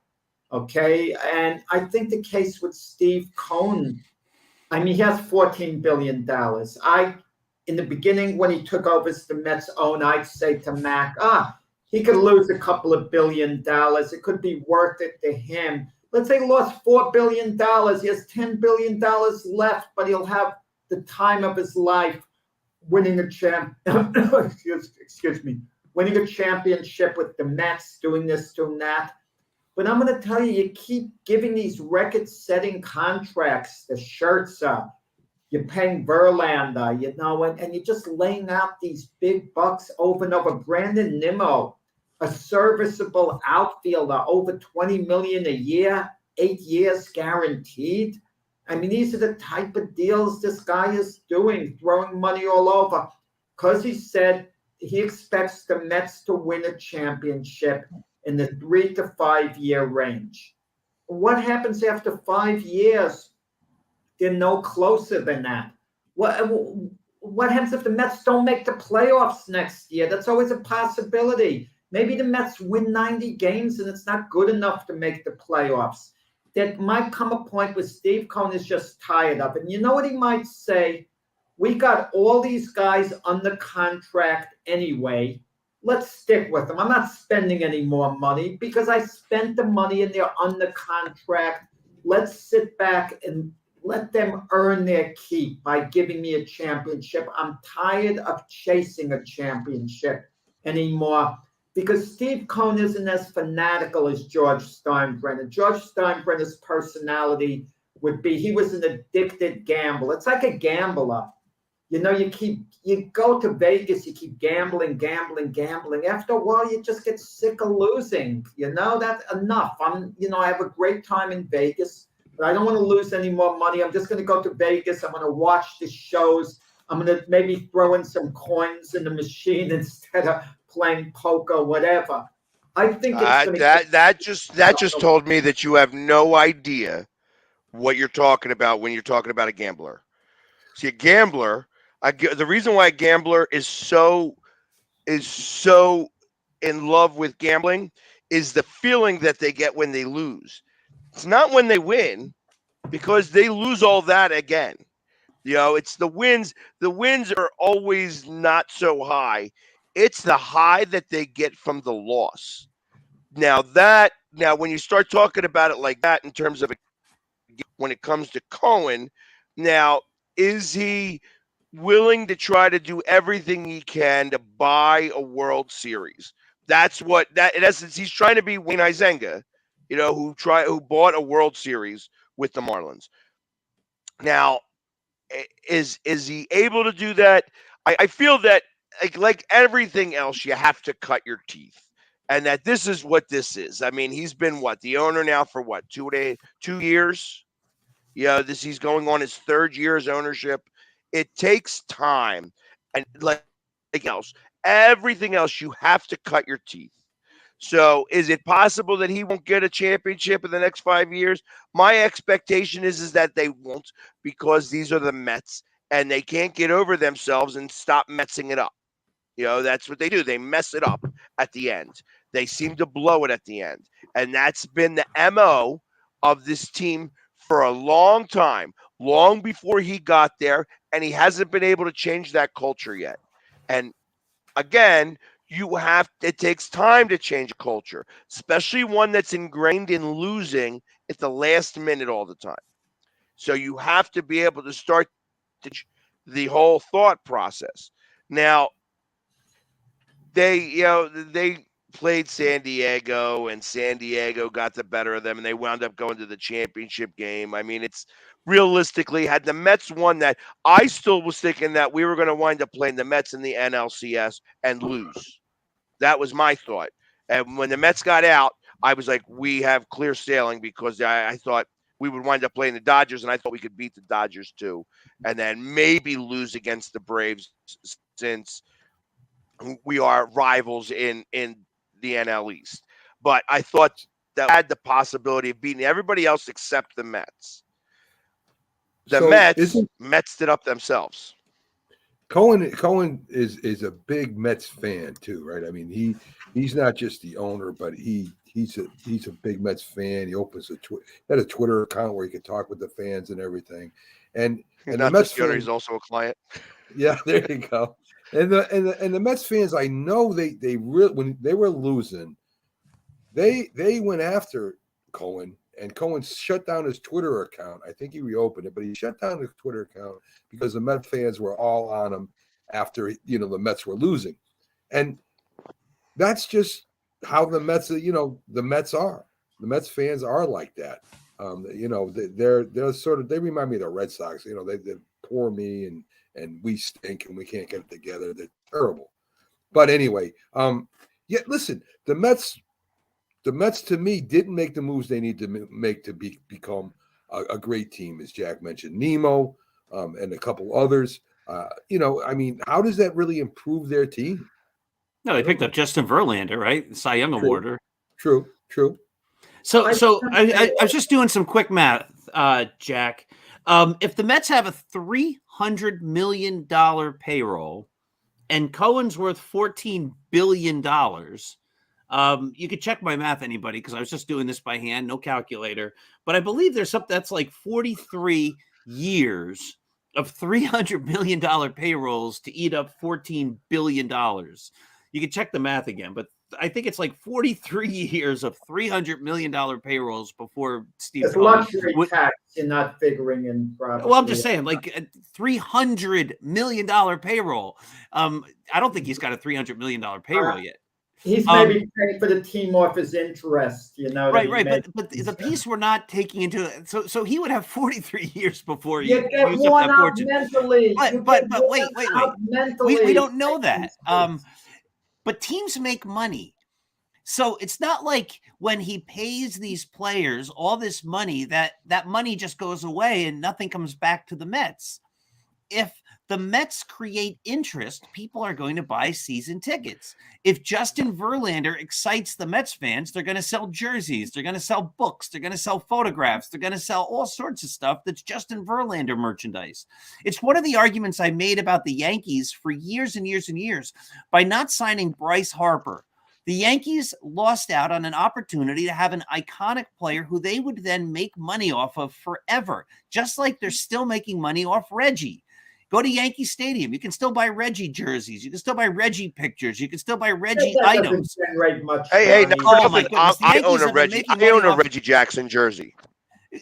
Okay. And I think the case with Steve Cohen, I mean, he has $14 billion. In the beginning, when he took over as the Mets owner, I'd say to Mac, he could lose a couple of $1 billion. It could be worth it to him. Let's say he lost $4 billion. He has $10 billion left, but he'll have the time of his life winning a winning a championship with the Mets, doing this, doing that. But I'm going to tell you, you keep giving these record-setting contracts, the Scherzer, you're paying Verlander, and you're just laying out these big bucks over and over. Brandon Nimmo, a serviceable outfielder, over $20 million a year, 8 years guaranteed. I mean, these are the type of deals this guy is doing, throwing money all over, because he said he expects the Mets to win a championship in the 3 to 5 year range. What happens after 5 years? They're no closer than that. What happens if the Mets don't make the playoffs next year? That's always a possibility. Maybe the Mets win 90 games and it's not good enough to make the playoffs. There might come a point where Steve Cohen is just tired of it. And you know what he might say? We got all these guys under contract anyway. Let's stick with them. I'm not spending any more money because I spent the money and they're under contract. Let's sit back and let them earn their keep by giving me a championship. I'm tired of chasing a championship anymore because Steve Cohen isn't as fanatical as George Steinbrenner. George Steinbrenner's personality would be, he was an addicted gambler. It's like a gambler. You go to Vegas, you keep gambling. After a while, you just get sick of losing. That's enough. I have a great time in Vegas, but I don't want to lose any more money. I'm just going to go to Vegas. I'm going to watch the shows. I'm going to maybe throw in some coins in the machine instead of playing poker, whatever. I think it's that just told me that you have no idea what you're talking about when you're talking about a gambler. See, a gambler. The reason why a gambler is so in love with gambling is the feeling that they get when they lose. It's not when they win, because they lose all that again. It's the wins. The wins are always not so high. It's the high that they get from the loss. Now when you start talking about it like that in terms of when it comes to Cohen, now is he willing to try to do everything he can to buy a World Series? That's what in essence he's trying to be Wayne Huizenga, who bought a World Series with the Marlins. Now, is he able to do that? I feel that like everything else, you have to cut your teeth, and that this is what this is. I mean, he's been the owner now for 2 years. He's going on his 3rd year as ownership. It takes time, and like everything else, you have to cut your teeth. So is it possible that he won't get a championship in the next 5 years? My expectation is that they won't, because these are the Mets and they can't get over themselves and stop messing it up. That's what they do. They mess it up at the end. They seem to blow it at the end. And that's been the MO of this team for a long time, long before he got there, and he hasn't been able to change that culture yet. And again, it takes time to change a culture, especially one that's ingrained in losing at the last minute all the time. So you have to be able to start the whole thought process. Now, they played San Diego, and San Diego got the better of them, and they wound up going to the championship game. I mean, it's realistically, had the Mets won that, I still was thinking that we were going to wind up playing the Mets in the NLCS and lose. That was my thought. And when the Mets got out, I was like, we have clear sailing, because I thought we would wind up playing the Dodgers, and I thought we could beat the Dodgers too, and then maybe lose against the Braves, since we are rivals in the NL East. But I thought that had the possibility of beating everybody else except the Mets. The So Mets isn't Metsed it up themselves. Cohen is a big Mets fan too, right? I mean, he's not just the owner, but he's a big Mets fan. He opens had a Twitter account where he could talk with the fans and everything. And He's and the not Mets just the owner; fans, he's also a client. yeah, there you go. And the Mets fans, I know they really when they were losing, they went after Cohen, and Cohen shut down his Twitter account. I think he reopened it, but he shut down his Twitter account because the Mets fans were all on him after the Mets were losing, and that's just how the Mets, the Mets are. The Mets fans are like that. They're sort of, they remind me of the Red Sox. They poor me and we stink and we can't get it together. They're terrible. But anyway, yeah. Listen, the Mets to me didn't make the moves they need to make to become a great team, as Jack mentioned, Nemo, and a couple others. I mean, how does that really improve their team? No, they picked up Justin Verlander, right? The Cy Young Awarder. True. So I was just doing some quick math, Jack. If the Mets have a $300 million payroll and Cohen's worth $14 billion, you could check my math, anybody, because I was just doing this by hand, no calculator. But I believe there's something that's like 43 years of $300 million payrolls to eat up $14 billion. You can check the math again, but I think it's like 43 years of $300 million payrolls before Steve It's Cohen luxury tax you're not figuring in. Probably. Well, I'm just saying, like a $300 million payroll. I don't think he's got a $300 million payroll yet. He's maybe paying for the team off his interest, Right. But the piece we're not taking into it. So he would have 43 years before you get used worn up that out fortune. mentally. But wait. We don't know that. Mentally. But teams make money. So it's not like when he pays these players all this money, that money just goes away and nothing comes back to the Mets. If the Mets create interest, people are going to buy season tickets. If Justin Verlander excites the Mets fans, they're going to sell jerseys. They're going to sell books. They're going to sell photographs. They're going to sell all sorts of stuff that's Justin Verlander merchandise. It's one of the arguments I made about the Yankees for years and years and years. By not signing Bryce Harper, the Yankees lost out on an opportunity to have an iconic player who they would then make money off of forever, just like they're still making money off Reggie. Go to Yankee Stadium. You can still buy Reggie jerseys. You can still buy Reggie pictures. You can still buy Reggie items. Hey, no, Oh my goodness. I own a Reggie Jackson jersey.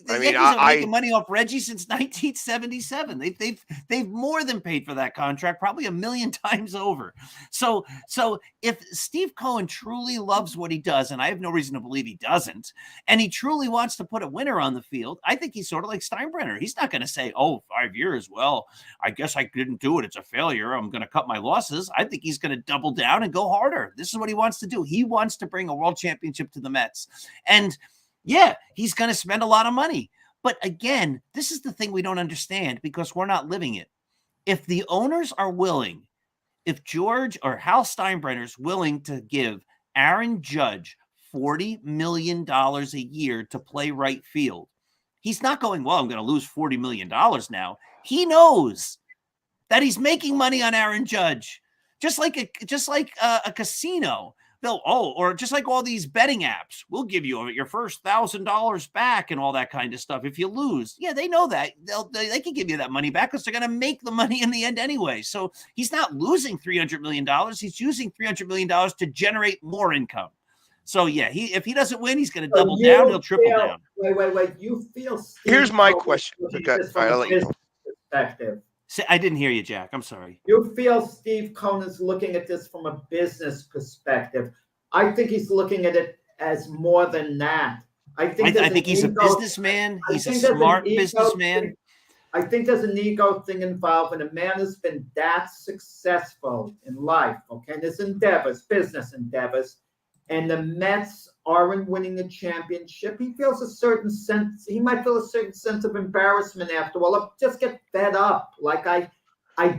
The Yankees have been making money off Reggie since 1977. They've more than paid for that contract, probably 1 million times over. So if Steve Cohen truly loves what he does, and I have no reason to believe he doesn't, and he truly wants to put a winner on the field, I think he's sort of like Steinbrenner. He's not going to say, 5 years, well, I guess I didn't do it. It's a failure. I'm going to cut my losses. I think he's going to double down and go harder. This is what he wants to do. He wants to bring a world championship to the Mets. And yeah, he's going to spend a lot of money. But again, this is the thing we don't understand because we're not living it. If the owners are willing, if George or Hal Steinbrenner's willing to give Aaron Judge $40 million a year to play right field, he's not going, well, I'm going to lose $40 million now. He knows that he's making money on Aaron Judge, just like a casino. Or just like all these betting apps, we'll give you your first $1,000 back and all that kind of stuff if you lose. Yeah, they know that. They can give you that money back because they're going to make the money in the end anyway. So he's not losing $300 million. He's using $300 million to generate more income. So, yeah, if he doesn't win, he's going to double down. He'll triple down. Wait. You feel Here's my question. Okay, I'll let you know. Perspective. I didn't hear you, Jack. I'm sorry. You feel Steve Cohen is looking at this from a business perspective. I think he's looking at it as more than that. I think he's a businessman. He's a smart businessman. I think there's an ego thing involved when a man has been that successful in life, okay, in his endeavors, business endeavors, and the Mets aren't winning the championship. He feels he might feel a certain sense of embarrassment after all. I'll just get fed up. Like I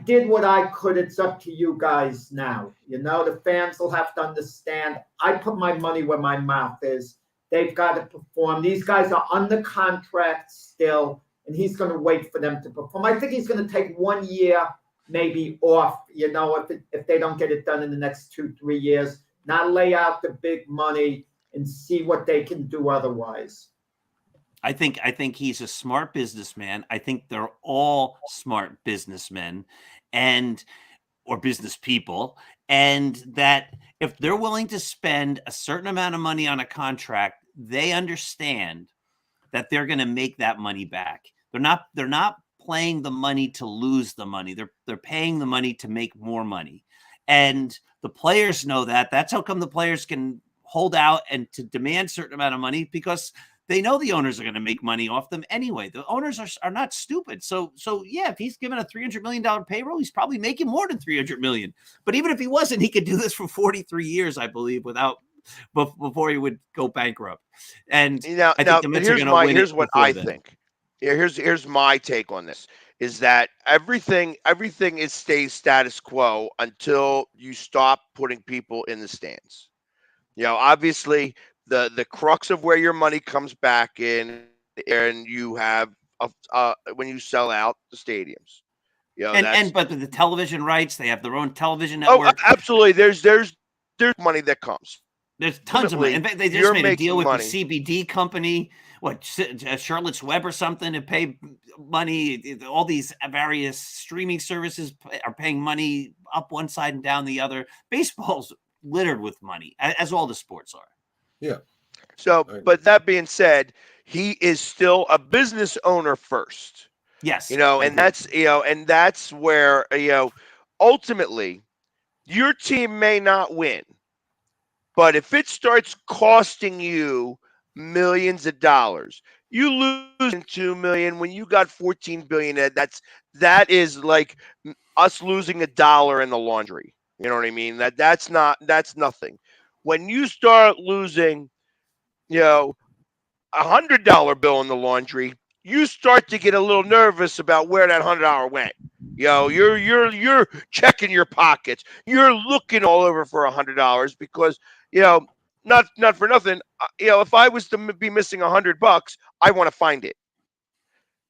did what I could. It's up to you guys now. The fans will have to understand. I put my money where my mouth is. They've got to perform. These guys are under contract still. and he's going to wait for them to perform. I think he's going to take 1 year maybe off, if they don't get it done in the next 2-3 years, not lay out the big money and see what they can do otherwise. I think he's a smart businessman. I think they're all smart businessmen or business people, and that if they're willing to spend a certain amount of money on a contract, they understand that they're going to make that money back. They're not playing the money to lose the money. They're paying the money to make more money. And the players know that. That's how come the players can hold out and to demand a certain amount of money, because they know the owners are going to make money off them anyway. The owners are not stupid. So yeah, if he's given a $300 million payroll, he's probably making more than $300 million. But even if he wasn't, he could do this for 43 years, I believe, before he would go bankrupt. And Now, I think the Mets are going to win. Here's what before I then. think. Yeah, here's my take on this: is that everything stays status quo until you stop putting people in the stands. Obviously, the crux of where your money comes back in, and you have when you sell out the stadiums. But the television rights, they have their own television Oh, network. absolutely. There's money that comes. There's tons of money. In fact, they just made a deal with money. the CBD company, Charlotte's Web or something, to pay money. All these various streaming services are paying money up one side and down the other. Baseball's littered with money, as all the sports are. Yeah. So, but that being said, he is still a business owner first. Yes. And that's where, ultimately your team may not win, but if it starts costing you millions of dollars, you lose $2 million when you got $14 billion. That is like us losing $1 in the laundry. You know what I mean? That's nothing. When you start losing, $100 bill in the laundry, you start to get a little nervous about where that $100 went. You're checking your pockets. You're looking all over for $100 because not for nothing. If I was to be missing $100, I want to find it.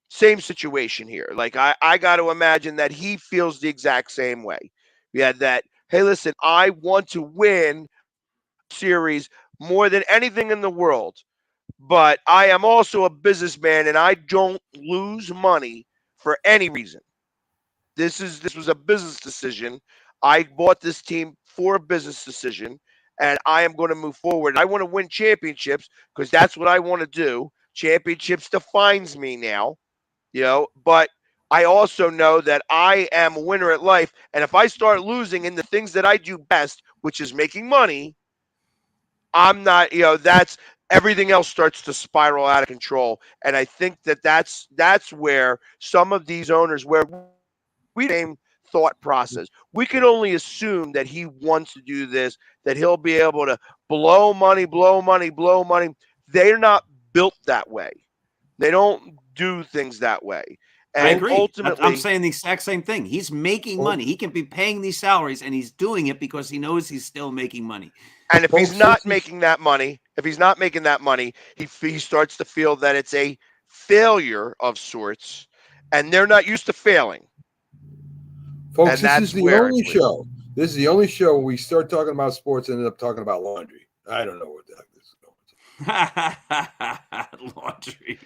Same situation here. Like I got to imagine that he feels the exact same way. Yeah, that hey, listen, I want to win series more than anything in the world. But I am also a businessman, and I don't lose money for any reason. This was a business decision. I bought this team for a business decision, and I am going to move forward. I want to win championships because that's what I want to do. Championships defines me now, but I also know that I am a winner at life. And if I start losing in the things that I do best, which is making money, I'm not, that's everything else starts to spiral out of control. And I think that's where some of these owners, where we same thought process, we can only assume that he wants to do this, that he'll be able to blow money. They're not built that way. They don't do things that way. And I agree. Ultimately, I'm saying the exact same thing. He's making money. He can be paying these salaries, and he's doing it because he knows he's still making money. And if he's not making that money, he starts to feel that it's a failure of sorts, and they're not used to failing. Folks, this is the only show. This is the only show where we start talking about sports and end up talking about laundry. I don't know what the heck this is going to. Laundry.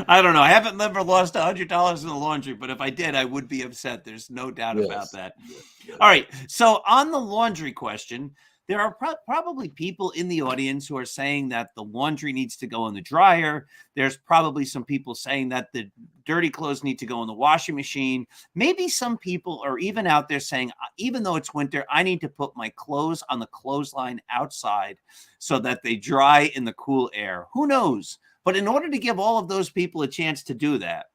I don't know. I haven't never lost $100 in the laundry, but if I did, I would be upset. There's no doubt about that. Yes. All right. So on the laundry question, there are probably people in the audience who are saying that the laundry needs to go in the dryer. There's probably some people saying that the dirty clothes need to go in the washing machine. Maybe some people are even out there saying, even though it's winter, I need to put my clothes on the clothesline outside so that they dry in the cool air. Who knows? But in order to give all of those people a chance to do that,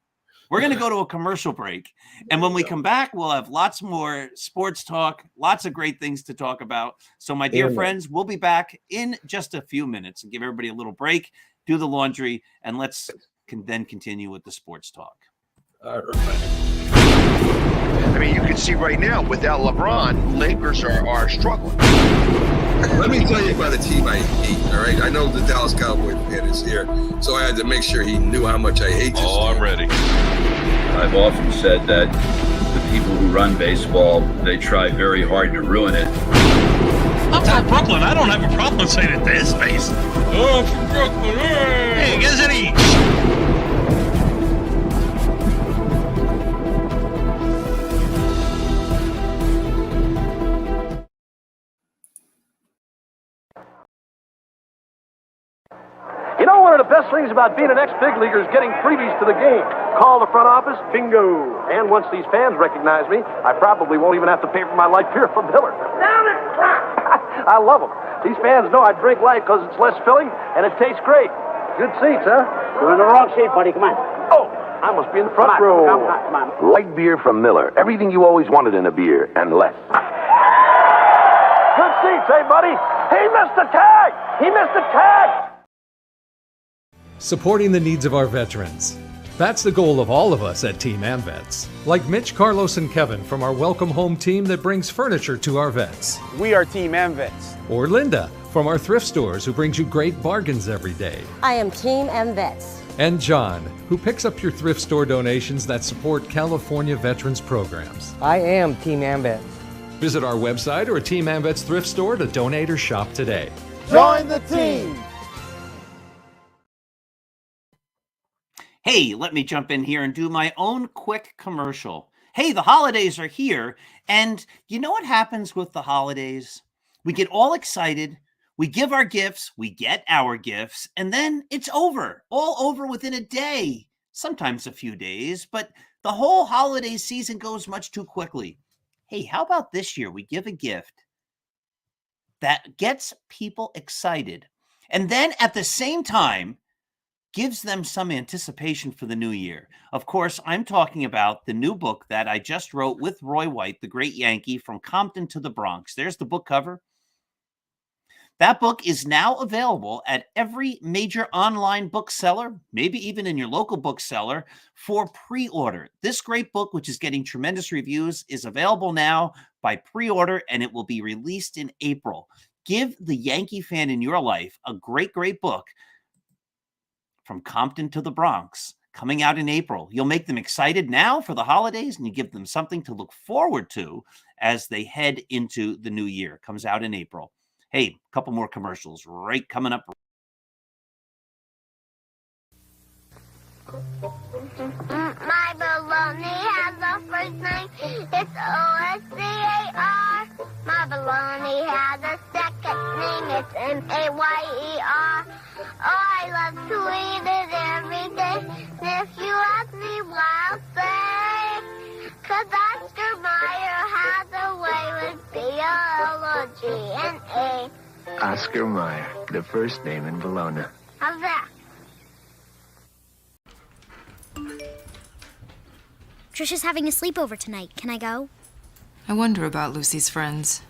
we're going to go to a commercial break. And when we come back, we'll have lots more sports talk, lots of great things to talk about. So, my dear friends, we'll be back in just a few minutes and give everybody a little break, do the laundry, and let's then continue with the sports talk. All right. I mean, you can see right now without LeBron, Lakers are struggling. Let me tell you about a team I hate, all right? I know the Dallas Cowboy fan is here, so I had to make sure he knew how much I hate this team. I'm ready. I've often said that the people who run baseball, they try very hard to ruin it. I'm from Brooklyn. I don't have a problem saying it to his face. Oh, I'm from Brooklyn. Hey, guys, any? You know, one of the best things about being an ex-big leaguer is getting freebies to the game. Call the front office, bingo. And once these fans recognize me, I probably won't even have to pay for my light beer from Miller. Down it, I love them. These fans know I drink light because it's less filling and it tastes great. Good seats, huh? You're in the wrong seat, buddy. Come on. Oh, I must be in the front row. Come on. Light beer from Miller. Everything you always wanted in a beer, and less. Good seats, hey, buddy. He missed the tag. He missed the tag. Supporting the needs of our veterans. That's the goal of all of us at Team AmVets. Like Mitch, Carlos, and Kevin from our Welcome Home team that brings furniture to our vets. We are Team AmVets. Or Linda from our thrift stores who brings you great bargains every day. I am Team AmVets. And John, who picks up your thrift store donations that support California veterans programs. I am Team AmVets. Visit our website or a Team AmVets thrift store to donate or shop today. Join the team! Hey, let me jump in here and do my own quick commercial. Hey, the holidays are here, and you know what happens with the holidays? We get all excited, we give our gifts, we get our gifts, and then it's over, all over within a day, sometimes a few days, but the whole holiday season goes much too quickly. Hey, how about this year we give a gift that gets people excited, and then at the same time, gives them some anticipation for the new year. Of course, I'm talking about the new book that I just wrote with Roy White, the great Yankee, From Compton to the Bronx. There's the book cover. That book is now available at every major online bookseller, maybe even in your local bookseller, for pre-order. This great book, which is getting tremendous reviews, is available now by pre-order, and it will be released in April. Give the Yankee fan in your life a great, great book, From Compton to the Bronx, coming out in April. You'll make them excited now for the holidays, and you give them something to look forward to as they head into the new year. Comes out in April. Hey, a couple more commercials right coming up. My baloney has a first name. It's O-S-C-A-R. My baloney has a second name. It's M-A-Y-E-R. Oh, I love to eat it every day. And if you ask me why, I'll say, 'cause Oscar Mayer has a way with B-O-L-O-G-N-A. Oscar Mayer, the first name in Bologna. How's that? Trisha's having a sleepover tonight. Can I go? I wonder about Lucy's friends.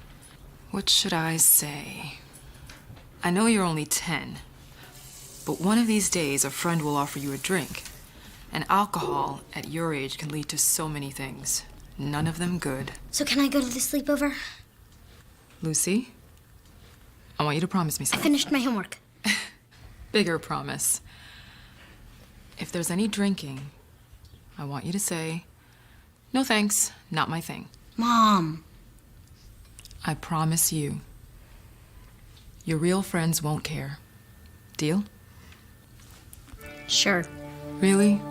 What should I say? I know you're only 10, but one of these days a friend will offer you a drink. And alcohol at your age can lead to so many things. None of them good. So can I go to the sleepover? Lucy, I want you to promise me I something. finished my homework. Bigger promise. If there's any drinking, I want you to say, "No thanks, not my thing." Mom. I promise you. Your real friends won't care. Deal? Sure. Really?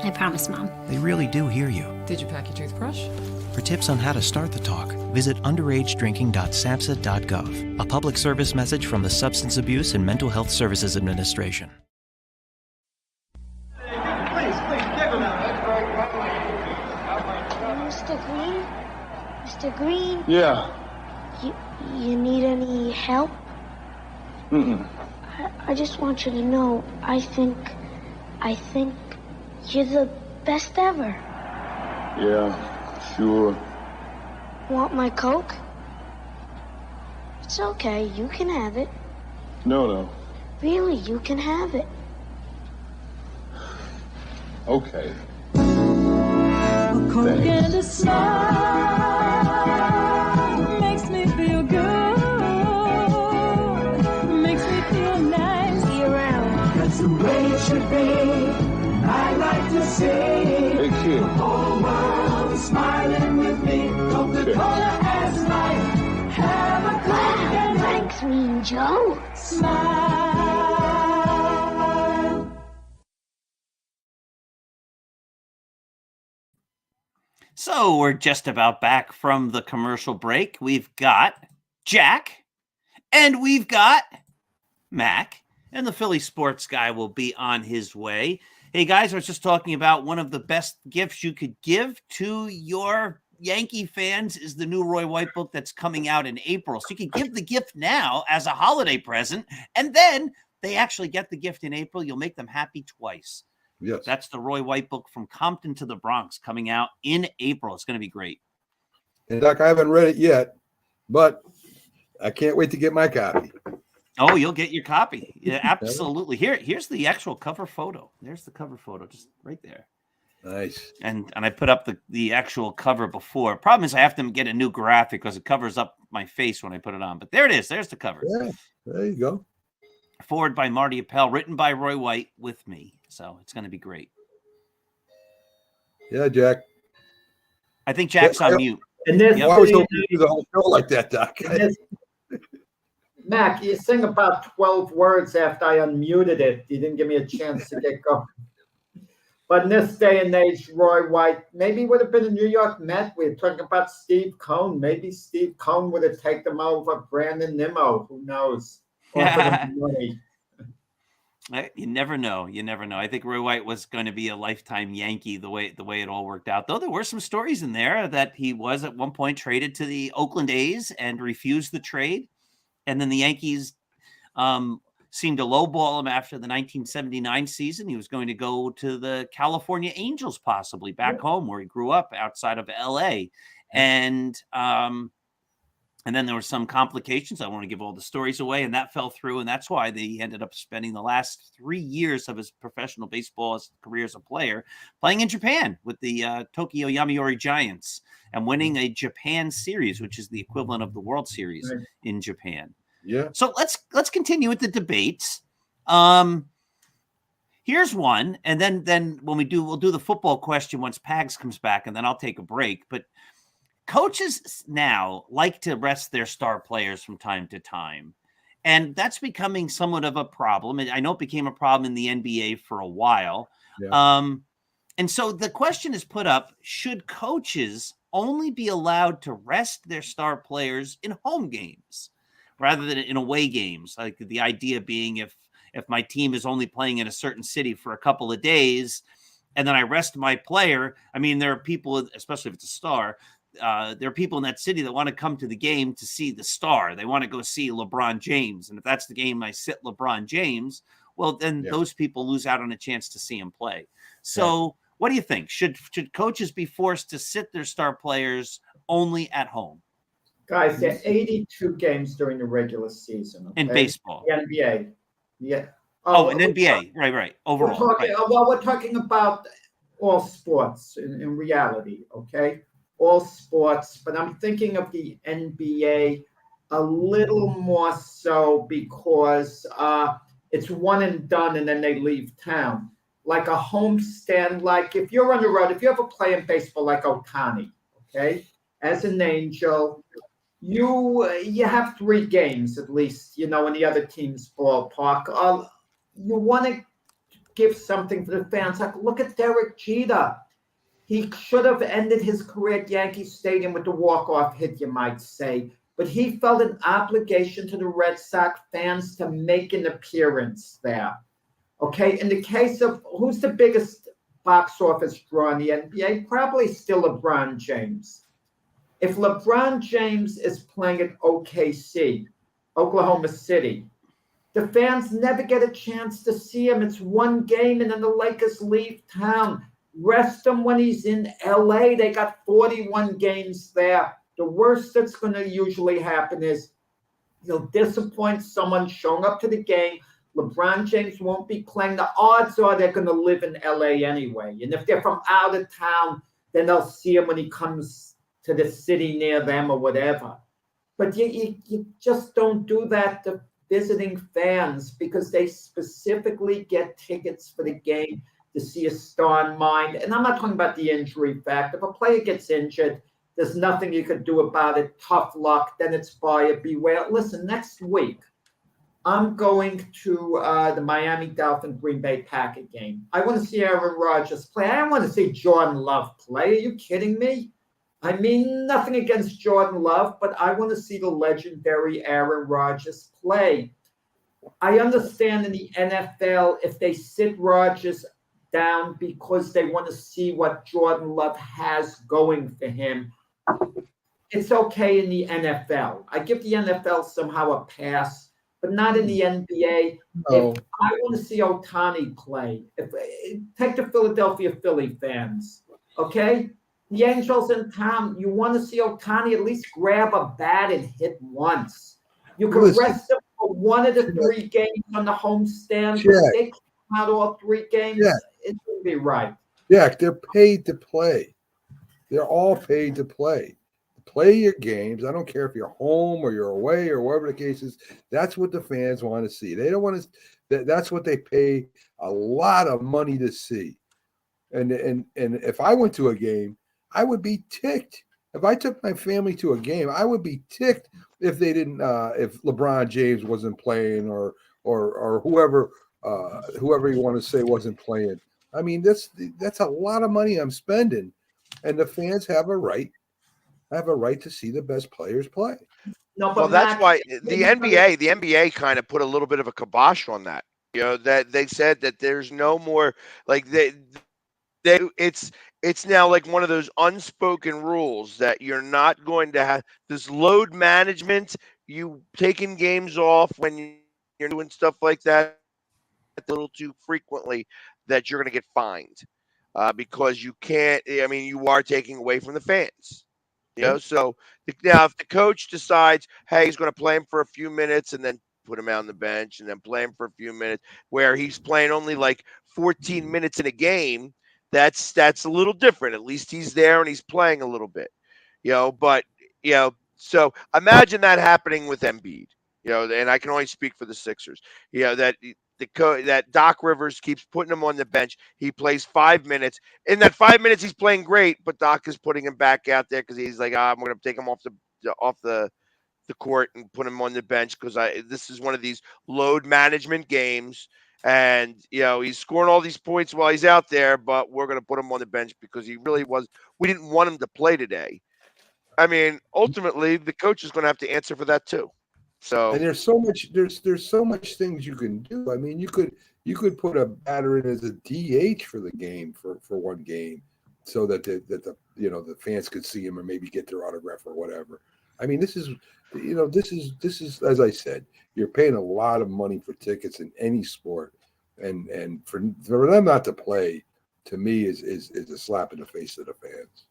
I promise, Mom. They really do hear you. Did you pack your toothbrush? For tips on how to start the talk, visit underagedrinking.samhsa.gov, a public service message from the Substance Abuse and Mental Health Services Administration. Mr. Green? Mr. Green? Yeah. You need any help? Mm-mm. I just want you to know, I think you're the best ever. Yeah, sure. Want my Coke? It's okay, you can have it. No. Really, you can have it. Okay. Coke and a smile makes me feel good, makes me feel nice. Be around. That's the way it should be. I like to see Hey, kid. the whole world smiling with me. Coca-Cola as life. Have a Coke and Thanks, Mean Joe. smile. So we're just about back from the commercial break. We've got Jack and we've got Mac, and the Philly sports guy will be on his way. Hey guys, I was just talking about one of the best gifts you could give to your Yankee fans is the new Roy White book that's coming out in April. So you can give the gift now as a holiday present, and then they actually get the gift in April. You'll make them happy twice. Yes. That's the Roy White book, From Compton to the Bronx, coming out in April. It's going to be great. And Doc, I haven't read it yet, but I can't wait to get my copy. Oh, you'll get your copy. Yeah, absolutely. Here's the actual cover photo. There's the cover photo, just right there. Nice. And I put up the actual cover before. Problem is I have to get a new graphic because it covers up my face when I put it on. But there it is. There's the cover. Yeah, there you go. Forward by Marty Appel, written by Roy White with me. So it's going to be great. Yeah, Jack. I think Jack's on mute. And this, Yep. I was hoping to do the whole show like that, Doc. Mac, you sing about 12 words after I unmuted it. You didn't give me a chance to get going. But in this day and age, Roy White maybe would have been a New York Met. We're talking about Steve Cohn. Maybe Steve Cohn would have taken them over Brandon Nimmo. Who knows? You never know. You never know. I think Roy White was going to be a lifetime Yankee the way it all worked out. Though there were some stories in there that he was at one point traded to the Oakland A's and refused the trade. And then the Yankees seemed to lowball him after the 1979 season. He was going to go to the California Angels, possibly back home where he grew up outside of LA. And then there were some complications. I don't want to give all the stories away, and that fell through. And that's why they ended up spending the last 3 years of his professional baseball career as a player playing in Japan with the Tokyo Yomiuri Giants and winning a Japan series, which is the equivalent of the World Series in Japan. Yeah. So let's continue with the debates. Here's one, and then when we'll do the football question once Pags comes back, and then I'll take a break. But coaches now like to rest their star players from time to time, and that's becoming somewhat of a problem. And I know it became a problem in the NBA for a while. Yeah. And so the question is put up: should coaches only be allowed to rest their star players in home games rather than in away games? Like the idea being if my team is only playing in a certain city for a couple of days and then I rest my player. I mean, there are people, especially if it's a star, there are people in that city that want to come to the game to see the star. They want to go see LeBron James. And if that's the game I sit LeBron James, well, then those people lose out on a chance to see him play. So what do you think? Should coaches be forced to sit their star players only at home? Guys, there are 82 games during the regular season. Okay? In baseball. The NBA. Yeah. In NBA. Right. Overall. We're talking about all sports in reality, okay? All sports, but I'm thinking of the NBA a little more so because it's one and done and then they leave town. Like a homestand, like if you're on the road, if you ever play in baseball like Ohtani, okay, as an Angel, you have 3 games at least, in the other team's ballpark. You want to give something for the fans. Like, look at Derek Jeter. He should have ended his career at Yankee Stadium with the walk-off hit, you might say. But he felt an obligation to the Red Sox fans to make an appearance there. Okay, in the case of who's the biggest box office draw in the NBA? Probably still LeBron James. If LeBron James is playing at OKC, Oklahoma City, the fans never get a chance to see him. It's one game and then the Lakers leave town. Rest him when he's in LA. They got 41 games there. The worst that's going to usually happen is you'll disappoint someone showing up to the game, LeBron James won't be playing. The odds are they're going to live in LA anyway. And if they're from out of town, then they'll see him when he comes to the city near them or whatever. But you just don't do that to visiting fans because they specifically get tickets for the game to see a star in mind. And I'm not talking about the injury fact. If a player gets injured, there's nothing you could do about it. Tough luck. Then it's buyer beware. Listen, next week, I'm going to the Miami Dolphins Green Bay Packers game. I want to see Aaron Rodgers play. I don't want to see Jordan Love play. Are you kidding me? I mean, nothing against Jordan Love, but I want to see the legendary Aaron Rodgers play. I understand in the NFL, if they sit Rodgers down because they want to see what Jordan Love has going for him, it's okay in the NFL. I give the NFL somehow a pass, but not in the NBA. No. If I want to see Ohtani play, take the Philadelphia Philly fans, okay? The Angels in town, you want to see Ohtani at least grab a bat and hit once. You can rest him for one of the 3 games on the homestand. But if they come out all 3 games, it would be right. Jack, they're paid to play. They're all paid to play. Play your games. I don't care if you're home or you're away or whatever the case is. That's what the fans want to see. They don't want to. That's what they pay a lot of money to see. And if I went to a game, I would be ticked. If I took my family to a game, I would be ticked if they didn't. If LeBron James wasn't playing or whoever you want to say wasn't playing. I mean, that's a lot of money I'm spending, and the fans have a right. Have a right to see the best players play. No, but well, that's why the NBA kind of put a little bit of a kibosh on that. You know, that they said that there's no more like it's now like one of those unspoken rules that you're not going to have this load management. You taking games off when you're doing stuff like that a little too frequently, that you're going to get fined because you can't. I mean, you are taking away from the fans. You know, so now if the coach decides, hey, he's going to play him for a few minutes and then put him out on the bench and then play him for a few minutes, where he's playing only like 14 minutes in a game, that's a little different. At least he's there and he's playing a little bit, you know. But you know, so imagine that happening with Embiid, you know, and I can only speak for the Sixers, you know, that that Doc Rivers keeps putting him on the bench. He plays 5 minutes. In that 5 minutes, he's playing great, but Doc is putting him back out there because he's like, I'm going to take him off the court and put him on the bench because this is one of these load management games, and you know he's scoring all these points while he's out there, but we're going to put him on the bench because he really was. We didn't want him to play today. I mean, ultimately, the coach is going to have to answer for that too. So, and there's so much things you can do. I mean, you could put a batter in as a DH for the game for one game, so that the fans could see him or maybe get their autograph or whatever. I mean, this is as I said, you're paying a lot of money for tickets in any sport, and for them not to play, to me is a slap in the face of the fans.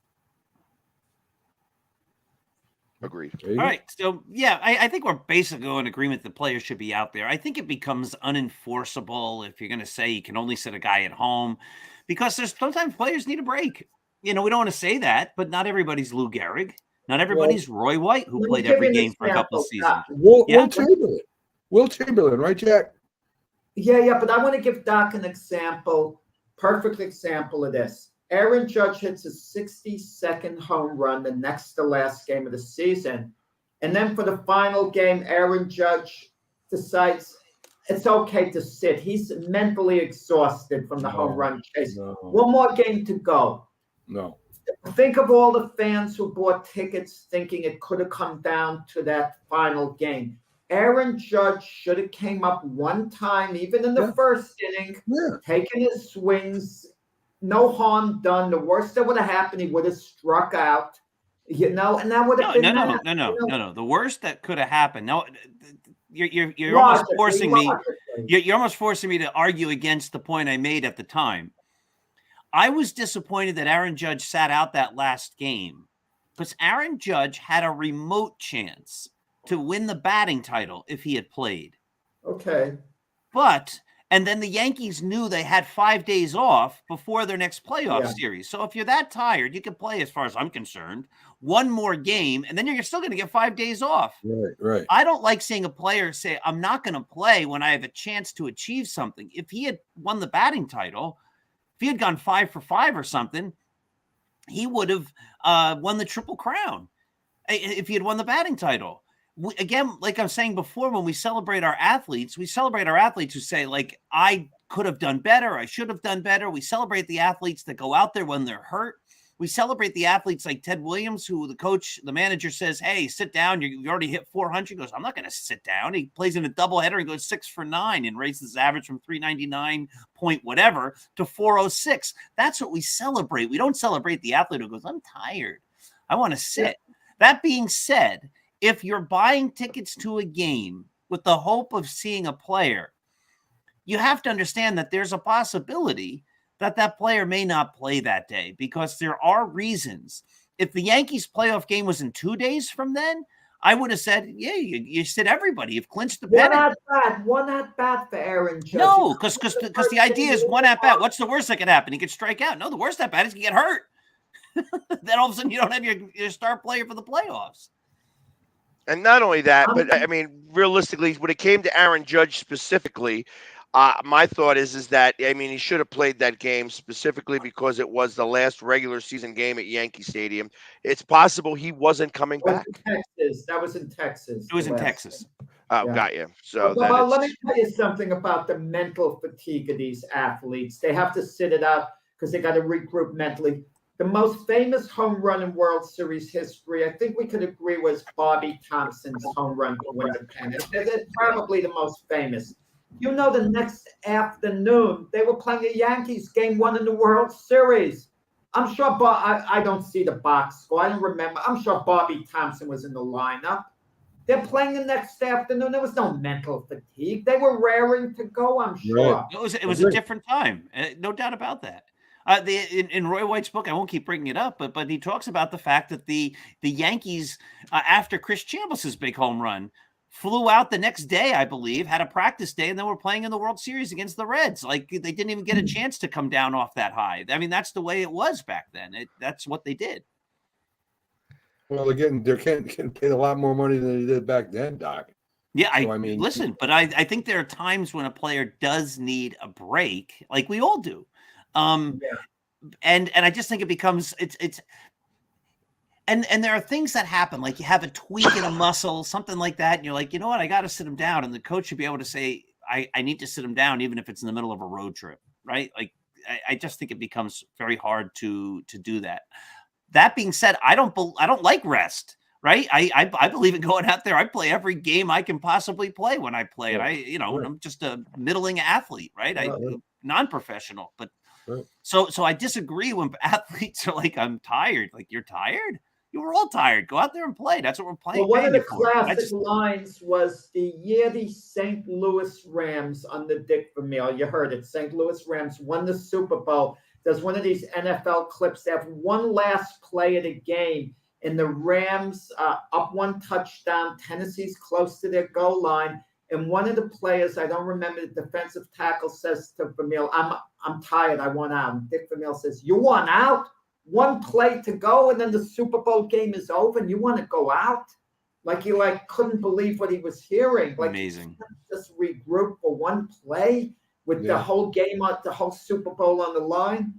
Agreed. All right. So, yeah, I think we're basically in agreement that players should be out there. I think it becomes unenforceable if you're going to say you can only sit a guy at home, because there's sometimes players need a break. You know, we don't want to say that, but not everybody's Lou Gehrig. Not everybody's Roy White, who played every game for a couple of seasons. Will Chamberlain, right, Jack? Yeah, but I want to give Doc an example, perfect example of this. Aaron Judge hits a 62nd home run the next to last game of the season. And then for the final game, Aaron Judge decides it's okay to sit. He's mentally exhausted from the home run chase. No. One more game to go. No. Think of all the fans who bought tickets thinking it could have come down to that final game. Aaron Judge should have came up one time, even in the first inning, taking his swings. No harm done. The worst that would have happened, he would have struck out, you know, and that would have been no. The worst that could have happened. No, you're almost forcing me. You're almost forcing me to argue against the point I made at the time. I was disappointed that Aaron Judge sat out that last game because Aaron Judge had a remote chance to win the batting title if he had played. Okay. And then the Yankees knew they had 5 days off before their next playoff series. So if you're that tired, you can play, as far as I'm concerned, one more game, and then you're still going to get 5 days off. Right. I don't like seeing a player say, I'm not going to play when I have a chance to achieve something. If he had won the batting title, if he had gone 5 for 5 or something, he would have won the Triple Crown if he had won the batting title. Again, like I'm saying before, when we celebrate our athletes who say, like, I could have done better, I should have done better. We celebrate the athletes that go out there when they're hurt. We celebrate the athletes like Ted Williams, who the manager says, hey, sit down. You already hit 400. He goes, I'm not going to sit down. He plays in a doubleheader and goes 6 for 9 and raises his average from 399 point whatever to 406. That's what we celebrate. We don't celebrate the athlete who goes, I'm tired, I want to sit. That being said, if you're buying tickets to a game with the hope of seeing a player, you have to understand that there's a possibility that that player may not play that day, because there are reasons. If the Yankees playoff game was in 2 days from then, I would have said, yeah, you said everybody. You've clinched the pennant. One at bat for Aaron Judge. No, because the idea is one at bat. What's the worst that could happen? He could strike out. No, the worst at bat is he get hurt. Then all of a sudden you don't have your star player for the playoffs. And not only that, but I mean, realistically, when it came to Aaron Judge specifically, my thought is that, I mean, he should have played that game specifically because it was the last regular season game at Yankee Stadium. It's possible he wasn't coming back. That was in Texas. It was in Texas. Oh, got you. So well, let me tell you something about the mental fatigue of these athletes. They have to sit it out because they got to regroup mentally. The most famous home run in World Series history, I think we could agree, was Bobby Thompson's home run to win the pennant. It's probably the most famous. You know, the next afternoon, they were playing the Yankees game 1 in the World Series. I'm sure, I don't see the box score. I don't remember. I'm sure Bobby Thompson was in the lineup. They're playing the next afternoon. There was no mental fatigue. They were raring to go, I'm sure. It was a different time. No doubt about that. In Roy White's book, I won't keep bringing it up, but he talks about the fact that the Yankees, after Chris Chambliss's big home run, flew out the next day, I believe, had a practice day, and then were playing in the World Series against the Reds. Like, they didn't even get a chance to come down off that high. I mean, that's the way it was back then. That's what they did. Well, again, they're getting paid a lot more money than they did back then, Doc. Yeah, I mean, listen, but I think there are times when a player does need a break, like we all do. And I just think it becomes and there are things that happen, like you have a tweak in a muscle, something like that, and you're like, you know what, I got to sit him down, and the coach should be able to say, I need to sit him down, even if it's in the middle of a road trip, right? Like, I just think it becomes very hard to do that. That being said, I don't like rest, right? I believe in going out there. I play every game I can possibly play when I play, and I'm just a middling athlete, right? Non-professional, but. Right. So I disagree when athletes are like, I'm tired. Like, you're tired? You were all tired. Go out there and play. That's what we're playing. Well, one of the classic lines was the year the St. Louis Rams under Dick Vermeil. You heard it. St. Louis Rams won the Super Bowl. There's one of these NFL clips. They have one last play of the game, and the Rams up 1 touchdown. Tennessee's close to their goal line. And one of the players, I don't remember, the defensive tackle says to Vermeil, I'm tired, I want out. And Dick Vermeil says, you want out? 1 play to go, and then the Super Bowl game is over, and you want to go out? Like, he couldn't believe what he was hearing. Like, amazing. Just regroup for 1 play with the whole game, the whole Super Bowl on the line.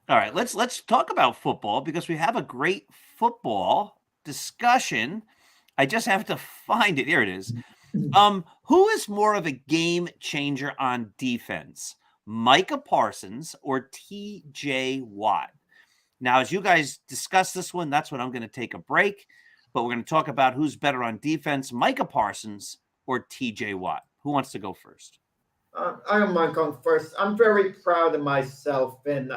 All right, let's talk about football, because we have a great football discussion. I just have to find it. Here it is. Who is more of a game changer on defense, Micah Parsons or TJ Watt? Now, as you guys discuss this one, that's when I'm going to take a break, but we're going to talk about who's better on defense, Micah Parsons or TJ Watt. Who wants to go first? I don't mind going first. I'm very proud of myself, and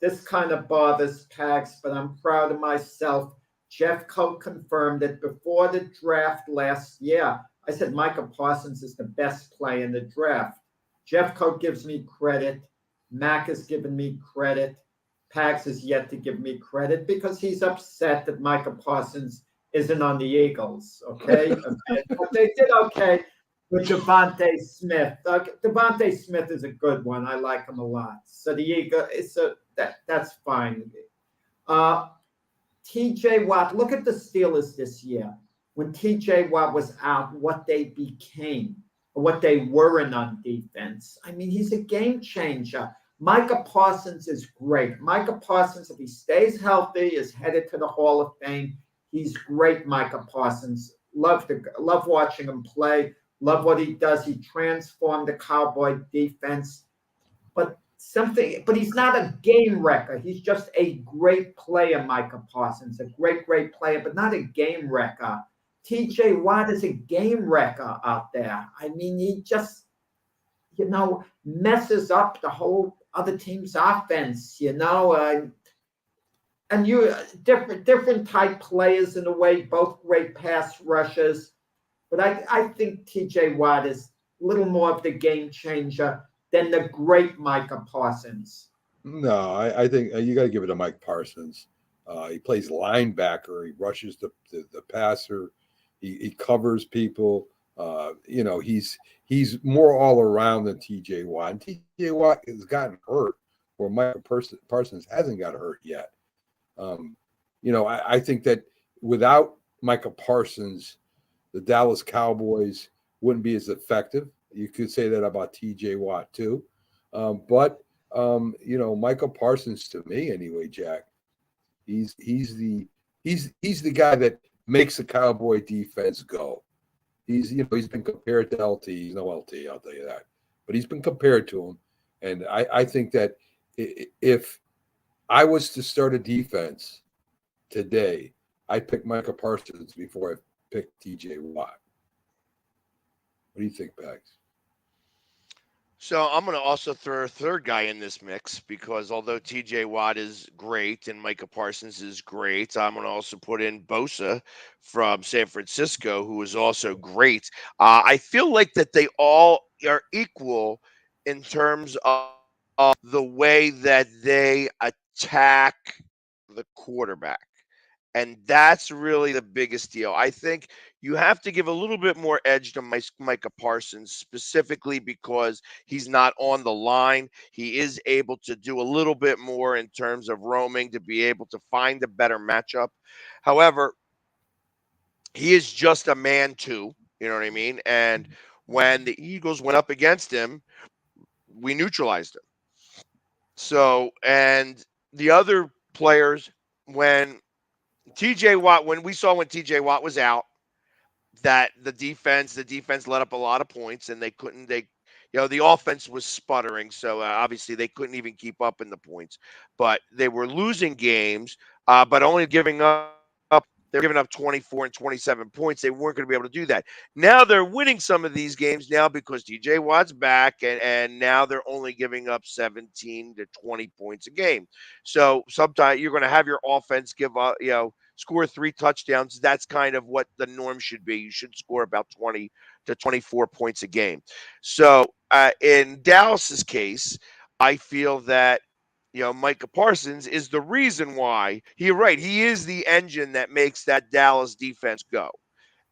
this kind of bothers Pags, but I'm proud of myself. Jeff Coat confirmed it before the draft last year. I said Micah Parsons is the best play in the draft. Jeff Coat gives me credit. Mac has given me credit. Pags has yet to give me credit because he's upset that Micah Parsons isn't on the Eagles, okay? But they did okay with Devontae Smith. Devontae Smith is a good one. I like him a lot. So the Eagle, that's fine. T.J. Watt, look at the Steelers this year. When T.J. Watt was out, what they became, or what they weren't on defense. I mean, he's a game changer. Micah Parsons is great. Micah Parsons, if he stays healthy, is headed to the Hall of Fame. He's great, Micah Parsons. Love watching him play. Love what he does. He transformed the Cowboy defense. But he's not a game wrecker. He's just a great player, Micah Parsons. A great, great player, but not a game wrecker. T.J. Watt is a game wrecker out there. I mean, he just, messes up the whole other team's offense, and you different type players in a way, both great pass rushers. But I think T.J. Watt is a little more of the game changer than the great Micah Parsons. No, I think you got to give it to Mike Parsons. He plays linebacker. He rushes the passer. He covers people. He's more all around than T.J. Watt. And T.J. Watt has gotten hurt, where Micah Parsons hasn't got hurt yet. I think that without Micah Parsons, the Dallas Cowboys wouldn't be as effective. You could say that about T.J. Watt too. But Micah Parsons, to me anyway, Jack, he's the guy that makes the Cowboy defense go. He's been compared to LT. He's no LT, I'll tell you that. But he's been compared to him. And I think that if I was to start a defense today, I'd pick Micah Parsons before I pick T.J. Watt. What do you think, Bags? So I'm going to also throw a third guy in this mix, because although T.J. Watt is great and Micah Parsons is great, I'm going to also put in Bosa from San Francisco, who is also great. I feel like that they all are equal in terms of the way that they attack the quarterback. And that's really the biggest deal. I think you have to give a little bit more edge to Micah Parsons, specifically because he's not on the line. He is able to do a little bit more in terms of roaming to be able to find a better matchup. However, he is just a man too, you know what I mean? And when the Eagles went up against him, we neutralized him. So, and the other players, when TJ Watt was out, that the defense let up a lot of points, and the offense was sputtering. So obviously they couldn't even keep up in the points, but they were losing games, but only giving up. They're giving up 24 and 27 points. They weren't going to be able to do that. Now they're winning some of these games now because TJ Watt's back, and now they're only giving up 17 to 20 points a game. So sometimes you're going to have your offense give up, score 3 touchdowns. That's kind of what the norm should be. You should score about 20 to 24 points a game. So in Dallas's case, I feel that Micah Parsons is the reason why. You're right. He is the engine that makes that Dallas defense go.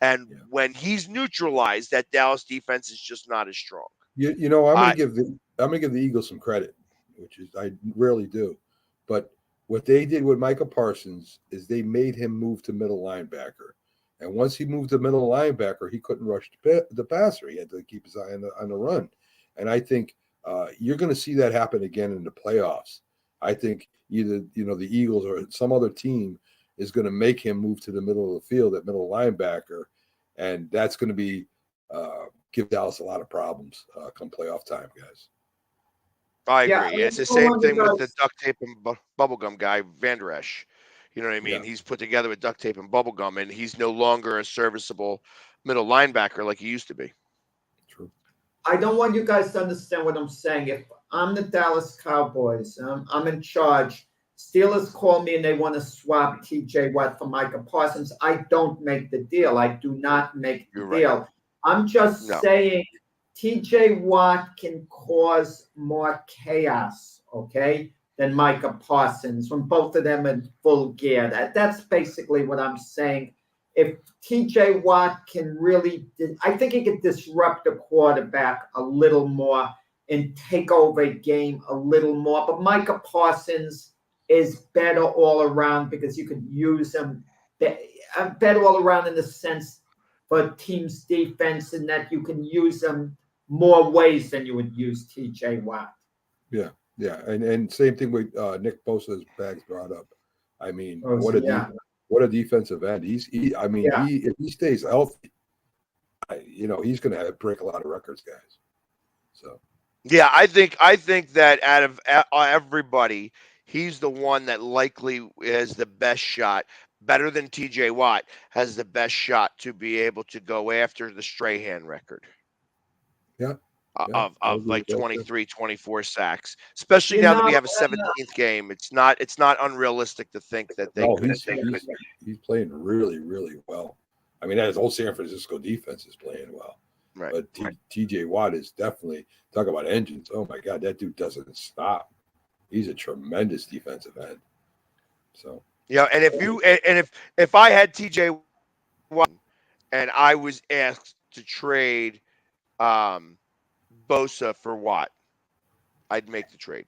And when he's neutralized, that Dallas defense is just not as strong. I'm going to give the Eagles some credit, which is I rarely do. But what they did with Micah Parsons is they made him move to middle linebacker. And once he moved to middle linebacker, he couldn't rush the passer. He had to keep his eye on the run. And I think you're going to see that happen again in the playoffs. I think either, the Eagles or some other team is going to make him move to the middle of the field at middle linebacker. And that's going to be give Dallas a lot of problems come playoff time, guys. I agree. It's the same thing with the duct tape and bubblegum guy, Van Der Esch. You know what I mean? Yeah. He's put together with duct tape and bubblegum, and he's no longer a serviceable middle linebacker like he used to be. True. I don't want you guys to understand what I'm saying. If I'm the Dallas Cowboys, I'm in charge. Steelers call me and they want to swap T.J. Watt for Micah Parsons. I don't make the deal. I do not make the deal. I'm just saying T.J. Watt can cause more chaos, than Micah Parsons when both of them in full gear. That's basically what I'm saying. if TJ Watt can really, I think he could disrupt the quarterback a little more and take over a game a little more. But Micah Parsons is better all around because you could use him better all around in the sense for team's defense, and that you can use them more ways than you would use TJ Watt. Yeah, and same thing with Nick Bosa's bags brought up. I mean, what a defensive end. If he stays healthy, he's going to break a lot of records, guys. So. Yeah, I think that out of everybody, he's the one that likely has the best shot, better than TJ Watt, has the best shot to be able to go after the Strahan record. Yeah. Of like 23, 24 sacks, especially now that we have a 17th game. It's not unrealistic to think that they could. He's playing really, really well. I mean, that whole San Francisco defense is playing well. Right. But TJ Watt is definitely, talk about engines. Oh my God, that dude doesn't stop. He's a tremendous defensive end. So and if I had TJ Watt and I was asked to trade Bosa for Watt, I'd make the trade.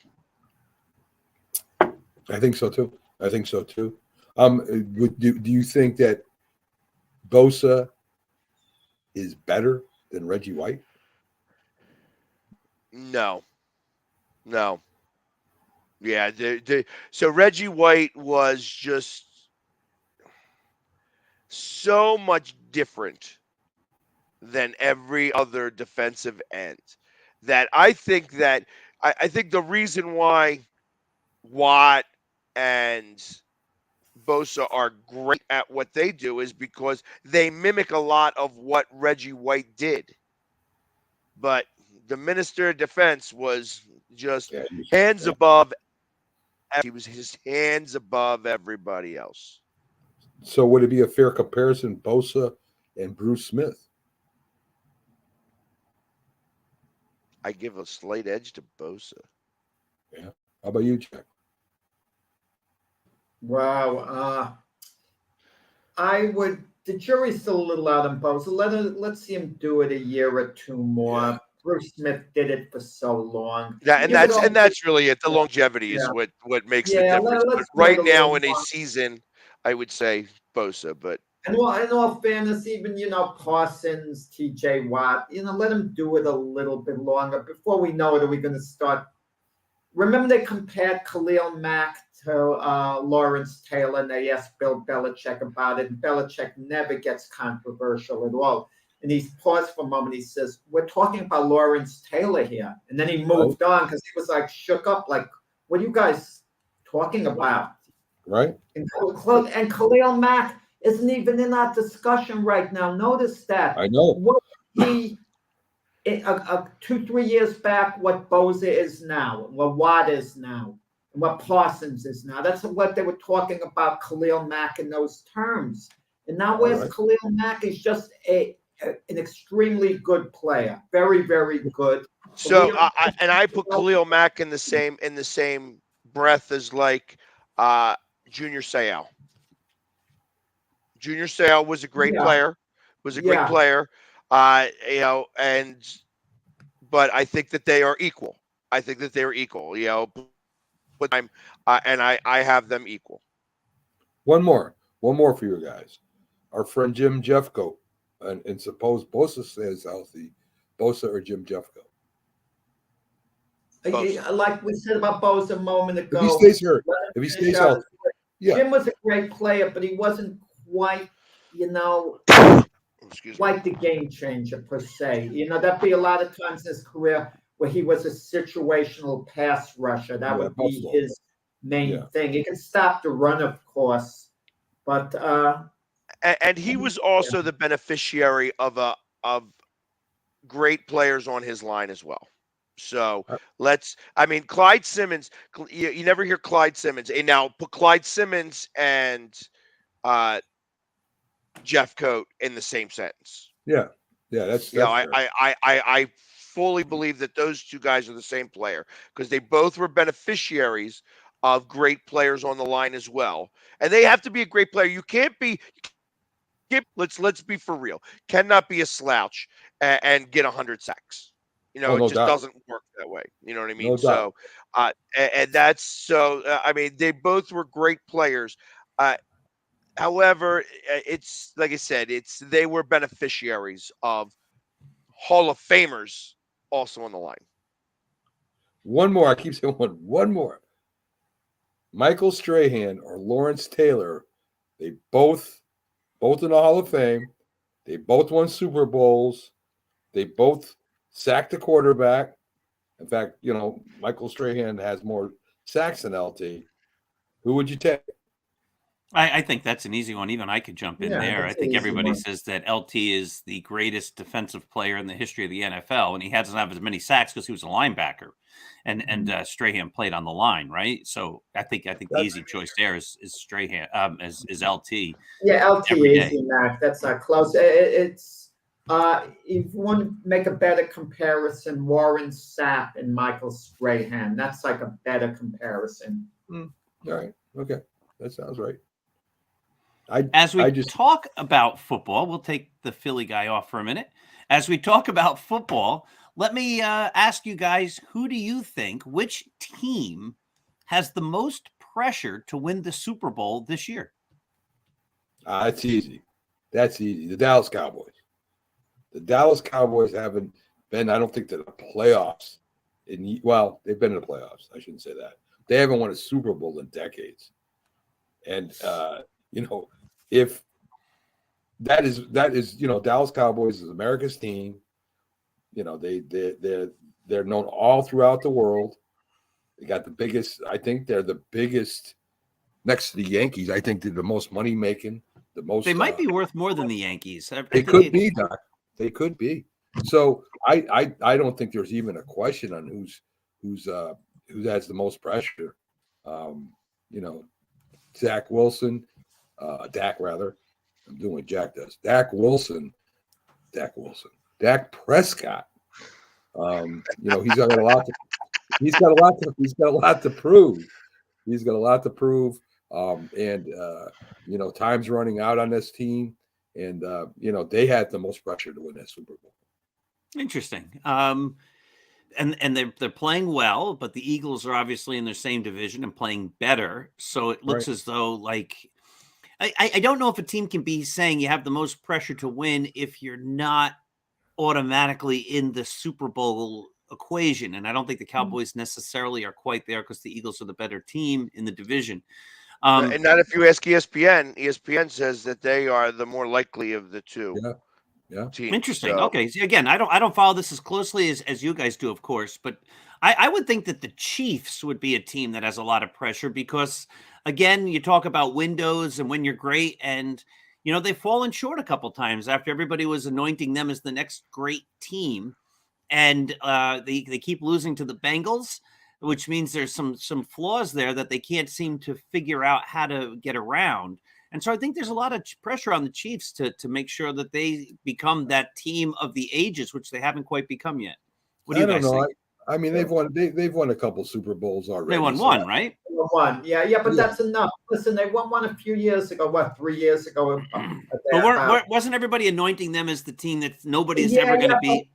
I think so too. Do you think that Bosa is better than Reggie White? No. Yeah. So Reggie White was just so much different than every other defensive end that I think the reason why Watt and Bosa are great at what they do is because they mimic a lot of what Reggie White did. But the Minister of Defense was just hands above. He was his hands above everybody else. So would it be a fair comparison, Bosa and Bruce Smith? I give a slight edge to Bosa. Yeah. How about you, Jack? Wow. The jury's still a little out on Bosa. Let's see him do it a year or two more. Yeah. Bruce Smith did it for so long. Yeah, and that's really it. The longevity is what makes the difference. But right now in a season, I would say Bosa, but in all fairness, even Parsons, TJ Watt, let him do it a little bit longer. Before we know it, are we going to start? Remember they compared Khalil Mack to Lawrence Taylor, and they asked Bill Belichick about it, and Belichick never gets controversial at all. And he paused for a moment. He says, "We're talking about Lawrence Taylor here," and then he moved on because he was like shook up, like, "What are you guys talking about?" Right. And Khalil Mack isn't even in our discussion right now. Notice that. I know. What he 2-3 years back, what Bosa is now, what Watt is now, and what Parsons is now. That's what they were talking about Khalil Mack in those terms. And now where's Khalil Mack? He's just an extremely good player, very, very good. So I put Khalil Mack in the same breath as like Junior Seau. Junior Seau was a great player. But I think that they are equal. But I have them equal. One more for you guys. Our friend Jim Jeffcoat. And suppose Bosa stays healthy, Bosa or Jim Jeffcoat? Like we said about Bosa a moment ago. If he stays hurt, if he stays healthy. Yeah. Jim was a great player, but he wasn't quite, quite the game changer per se. There'd be a lot of times in his career where he was a situational pass rusher. That would be his main thing. He can stop the run, of course, but and he was also the beneficiary of great players on his line as well. So Clyde Simmons, you never hear Clyde Simmons. And now put Clyde Simmons and Jeffcoat in the same sentence. Yeah. That's I fully believe that those two guys are the same player because they both were beneficiaries of great players on the line as well. And they have to be a great player. You can't be let's be for real. Cannot be a slouch and get 100 sacks. No It just doubt. doesn't work that way. You know what I mean? No doubt. So, and that's so. I mean, they both were great players. However, it's like I said, they were beneficiaries of Hall of Famers also on the line. One more. I keep saying one more. Michael Strahan or Lawrence Taylor, they both in the Hall of Fame. They both won Super Bowls. They both sacked the quarterback. In fact, Michael Strahan has more sacks than LT. Who would you take? I think that's an easy one. Even I could jump in there. I think everybody says that LT is the greatest defensive player in the history of the NFL, and he doesn't have as many sacks because he was a linebacker, and Strahan played on the line, right? So I think the easy choice there is Strahan, is LT. Yeah, LT easy, Mac. That's not close. It's if you want to make a better comparison, Warren Sapp and Michael Strahan. That's like a better comparison. All right. Okay. That sounds right. As we talk about football, we'll take the Philly guy off for a minute. As we talk about football, let me ask you guys, who do you think, which team has the most pressure to win the Super Bowl this year? That's easy. The Dallas Cowboys. The Dallas Cowboys haven't been, I don't think, to the playoffs. They've been in the playoffs. I shouldn't say that. They haven't won a Super Bowl in decades. And, if that is, Dallas Cowboys is America's team. They're known all throughout the world. They got the biggest, I think they're the biggest next to the Yankees. I think they're the most money making, the most. They might be worth more than the Yankees. They could be, Doc. They could be. So I don't think there's even a question on who has the most pressure. Dak rather. I'm doing what Jack does. Dak Prescott. He's got a lot to prove. He's got a lot to prove. Time's running out on this team, and they had the most pressure to win that Super Bowl. Interesting. And they're playing well, but the Eagles are obviously in their same division and playing better. So it looks as though, like, I don't know if a team can be saying you have the most pressure to win if you're not automatically in the Super Bowl equation. And I don't think the Cowboys necessarily are quite there because the Eagles are the better team in the division. And not if you ask ESPN. ESPN says that they are the more likely of the two. Yeah. Teams. Interesting. So. Okay. So again, I don't follow this as closely as you guys do, of course, but I would think that the Chiefs would be a team that has a lot of pressure because, again, you talk about windows and when you're great, and they've fallen short a couple times after everybody was anointing them as the next great team, and they keep losing to the Bengals, which means there's some flaws there that they can't seem to figure out how to get around. And so I think there's a lot of pressure on the Chiefs to make sure that they become that team of the ages, which they haven't quite become yet. What do you guys think? I mean, they've won a couple Super Bowls already. They won one, right? One, yeah, but that's enough. Listen, they won one a few years ago. 3 years ago? But wasn't everybody anointing them as the team that nobody's ever going to beat?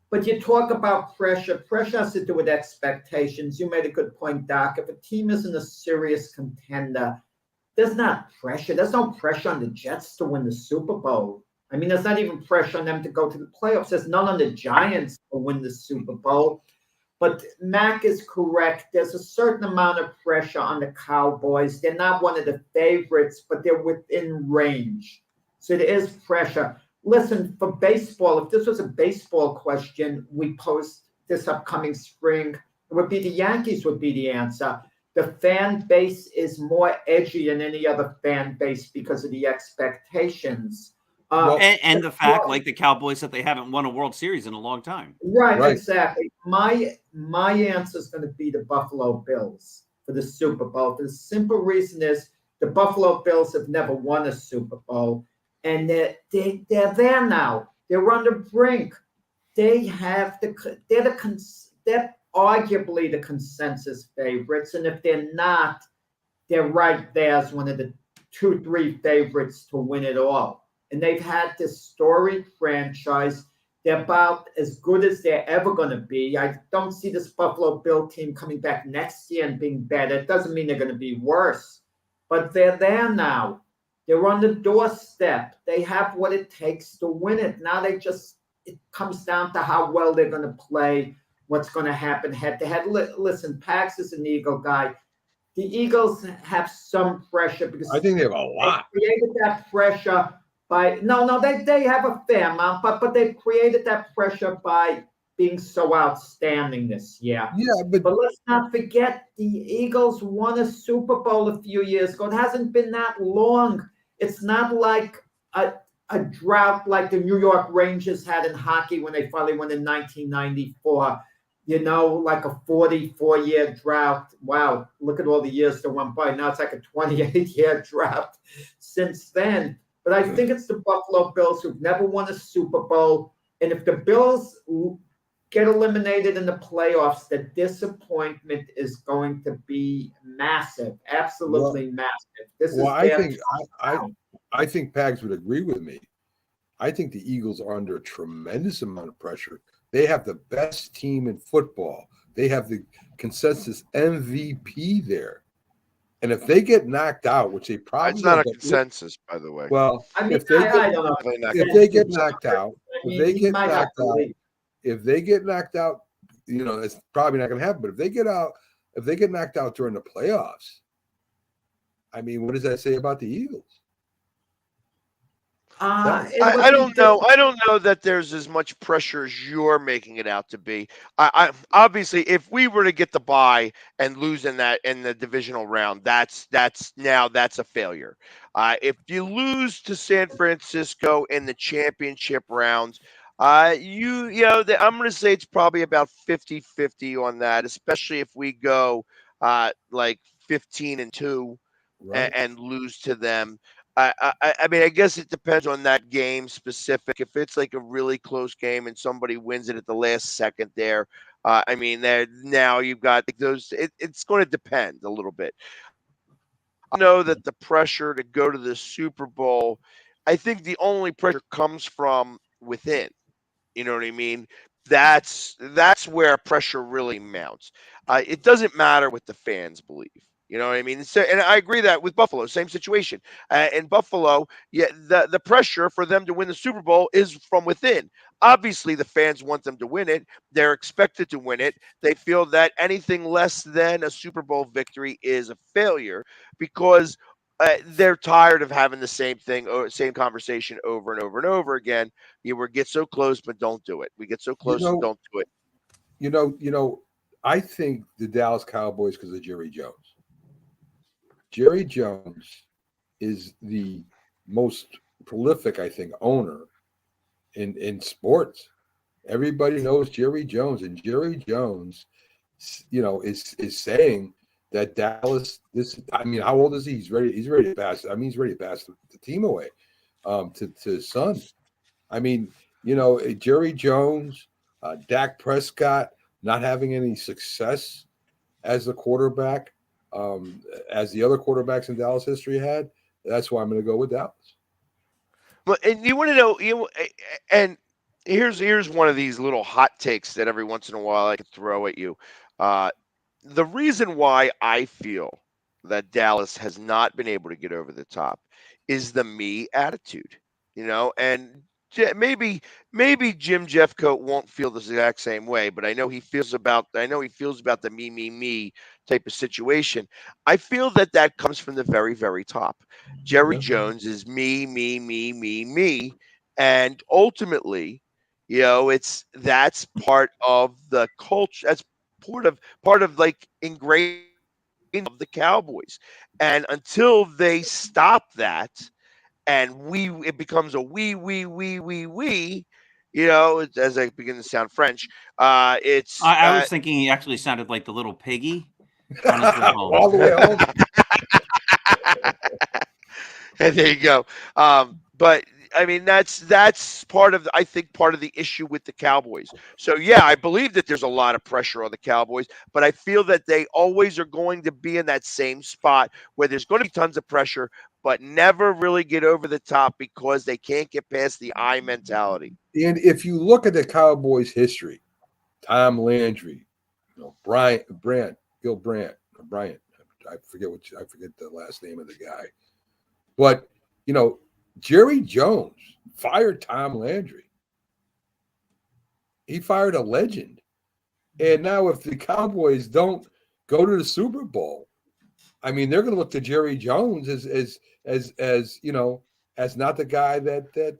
But you talk about pressure. Pressure has to do with expectations. You made a good point, Doc. If a team isn't a serious contender, there's not pressure. There's no pressure on the Jets to win the Super Bowl. I mean, there's not even pressure on them to go to the playoffs. There's none on the Giants to win the Super Bowl. But Mac is correct. There's a certain amount of pressure on the Cowboys. They're not one of the favorites, but they're within range. So there is pressure. Listen, for baseball, if this was a baseball question we post this upcoming spring, it would be the Yankees would be the answer. The fan base is more edgy than any other fan base because of the expectations. And the fact, like the Cowboys, that they haven't won a World Series in a long time. Right. Exactly. My answer is going to be the Buffalo Bills for the Super Bowl. For the simple reason is the Buffalo Bills have never won a Super Bowl, and they're there now. They're on the brink. They're arguably the consensus favorites, and if they're not, they're right there as one of the 2-3 favorites to win it all. And they've had this storied franchise. They're about as good as they're ever going to be. I don't see this Buffalo Bill team coming back next year and being better. It doesn't mean they're going to be worse, but they're there now. They're on the doorstep. They have what it takes to win it. Now it comes down to how well they're going to play, what's going to happen head to head. Listen, Pax is an Eagle guy. The Eagles have some pressure because I think they have a lot. They created that pressure by they have a fair amount, but they've created that pressure by being so outstanding this year. Yeah, but let's not forget the Eagles won a Super Bowl a few years ago. It hasn't been that long. It's not like a drought like the New York Rangers had in hockey when they finally won in 1994. Like a 44-year drought. Wow, look at all the years that went by. Now it's like a 28-year drought since then. But I think it's the Buffalo Bills who've never won a Super Bowl. And if the Bills get eliminated in the playoffs, the disappointment is going to be massive, absolutely massive. I think Pags would agree with me. I think the Eagles are under a tremendous amount of pressure. They have the best team in football. They have the consensus MVP there. And if they get knocked out, which they probably it's not a consensus, by the way. Well, if they get knocked out, it's probably not going to happen. But if they get knocked out during the playoffs, I mean, what does that say about the Eagles? I don't know. I don't know that there's as much pressure as you're making it out to be. I obviously, if we were to get the bye and lose in the divisional round, that's a failure. If you lose to San Francisco in the championship rounds, I'm going to say it's probably about 50-50 on that, especially if we go like 15-2 and lose to them. I mean, I guess it depends on that game specific. If it's like a really close game and somebody wins it at the last second there, I mean, now you've got those. It's going to depend a little bit. I know that the pressure to go to the Super Bowl, I think the only pressure comes from within. You know what I mean? That's where pressure really mounts. It doesn't matter what the fans believe. You know what I mean? So, and I agree that with Buffalo, same situation. In Buffalo, the pressure for them to win the Super Bowl is from within. Obviously, the fans want them to win it. They're expected to win it. They feel that anything less than a Super Bowl victory is a failure because they're tired of having the same thing, same conversation over and over and over again. We get so close, but don't do it. We get so close, and don't do it. I think the Dallas Cowboys, because of Jerry Jones. Jerry Jones is the most prolific, I think, owner in sports. Everybody knows Jerry Jones, and Jerry Jones, is saying that Dallas. How old is he? He's ready to pass. He's ready to pass the team away to his son. Jerry Jones, Dak Prescott not having any success as a quarterback. As the other quarterbacks in Dallas history had, that's why I'm going to go with Dallas. But and you want to know, and here's one of these little hot takes that every once in a while I can throw at you. The reason why I feel that Dallas has not been able to get over the top is the me attitude, and maybe Jim Jeffcoat won't feel the exact same way, but I know he feels about the me type of situation. I feel that comes from the very, very top. Jerry Jones is me, and ultimately, that's part of the culture. That's part of like ingrained of the Cowboys, and until they stop that. And it becomes a we, as I begin to sound French. I was thinking he actually sounded like the little piggy. On his way home. All the way home. And there you go. But I mean, that's part of the issue with the Cowboys. So yeah, I believe that there's a lot of pressure on the Cowboys, but I feel that they always are going to be in that same spot where there's going to be tons of pressure, but never really get over the top because they can't get past the I mentality. And if you look at the Cowboys' history, Tom Landry, Gil Brandt, I forget the last name of the guy, but Jerry Jones fired Tom Landry. He fired a legend, and now if the Cowboys don't go to the Super Bowl, I mean, they're going to look to Jerry Jones as not the guy that.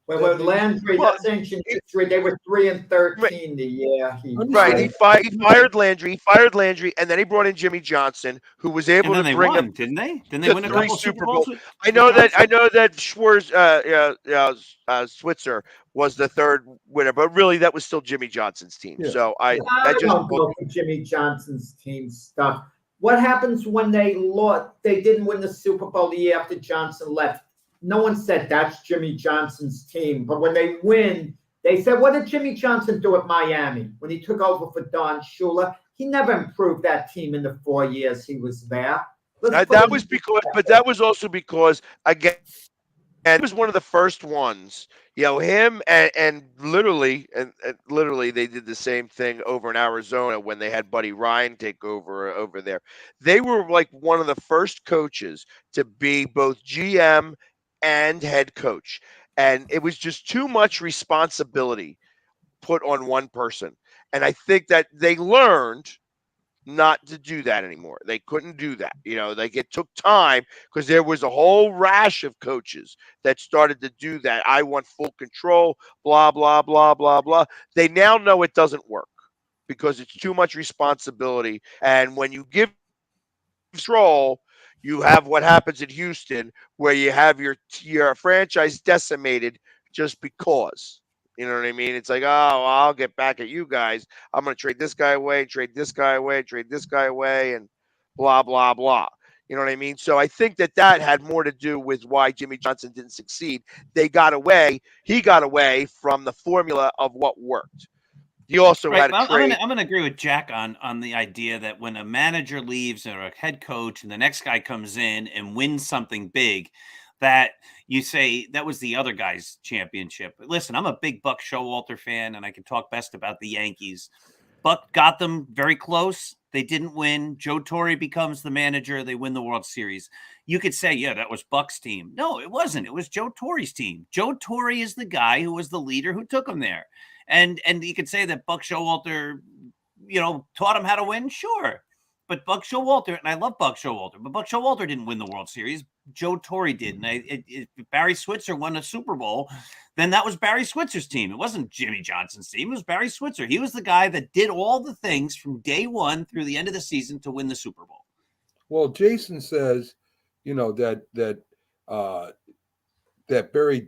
Well, Landry, that's ancient history. They were 3-13 the year he. Right, he fired Landry. He fired Landry, and then he brought in Jimmy Johnson, who was able to bring him. Didn't they? Didn't they win a couple Super Bowls? I know that Switzer was the third winner, but really that was still Jimmy Johnson's team. Yeah. So I don't go for Jimmy Johnson's team stuff. What happens when they lost? They didn't win the Super Bowl the year after Johnson left. No one said that's Jimmy Johnson's team. But when they win, they said, what did Jimmy Johnson do at Miami when he took over for Don Shula? He never improved that team in the 4 years he was there. That was also because, again, and it was one of the first ones, him and literally they did the same thing over in Arizona when they had Buddy Ryan take over there. They were like one of the first coaches to be both GM and head coach. And it was just too much responsibility put on one person. And I think that they learned not to do that anymore. They couldn't do that. It took time because there was a whole rash of coaches that started to do that. I want full control, blah, blah, blah, blah, blah. They now know it doesn't work because it's too much responsibility. And when you give control, you have what happens in Houston where you have your franchise decimated just because. You know what I mean? It's like, I'll get back at you guys. I'm going to trade this guy away, trade this guy away, trade this guy away, and blah, blah, blah. You know what I mean? So I think that had more to do with why Jimmy Johnson didn't succeed. He got away from the formula of what worked. He also had a trade. I'm going to agree with Jack on the idea that when a manager leaves or a head coach and the next guy comes in and wins something big, that you say that was the other guy's championship. But listen, I'm a big Buck Showalter fan, and I can talk best about the Yankees. Buck got them very close. They didn't win. Joe Torre becomes the manager. They win the World Series. You could say, yeah, that was Buck's team. No, it wasn't. It was Joe Torre's team. Joe Torre is the guy who was the leader who took them there. And you could say that Buck Showalter, taught him how to win. Sure. But Buck Showalter, and I love Buck Showalter, but Buck Showalter didn't win the World Series. Joe Torre did. And if Barry Switzer won a Super Bowl, then that was Barry Switzer's team. It wasn't Jimmy Johnson's team. It was Barry Switzer. He was the guy that did all the things from day one through the end of the season to win the Super Bowl. Well, Jason says, that Barry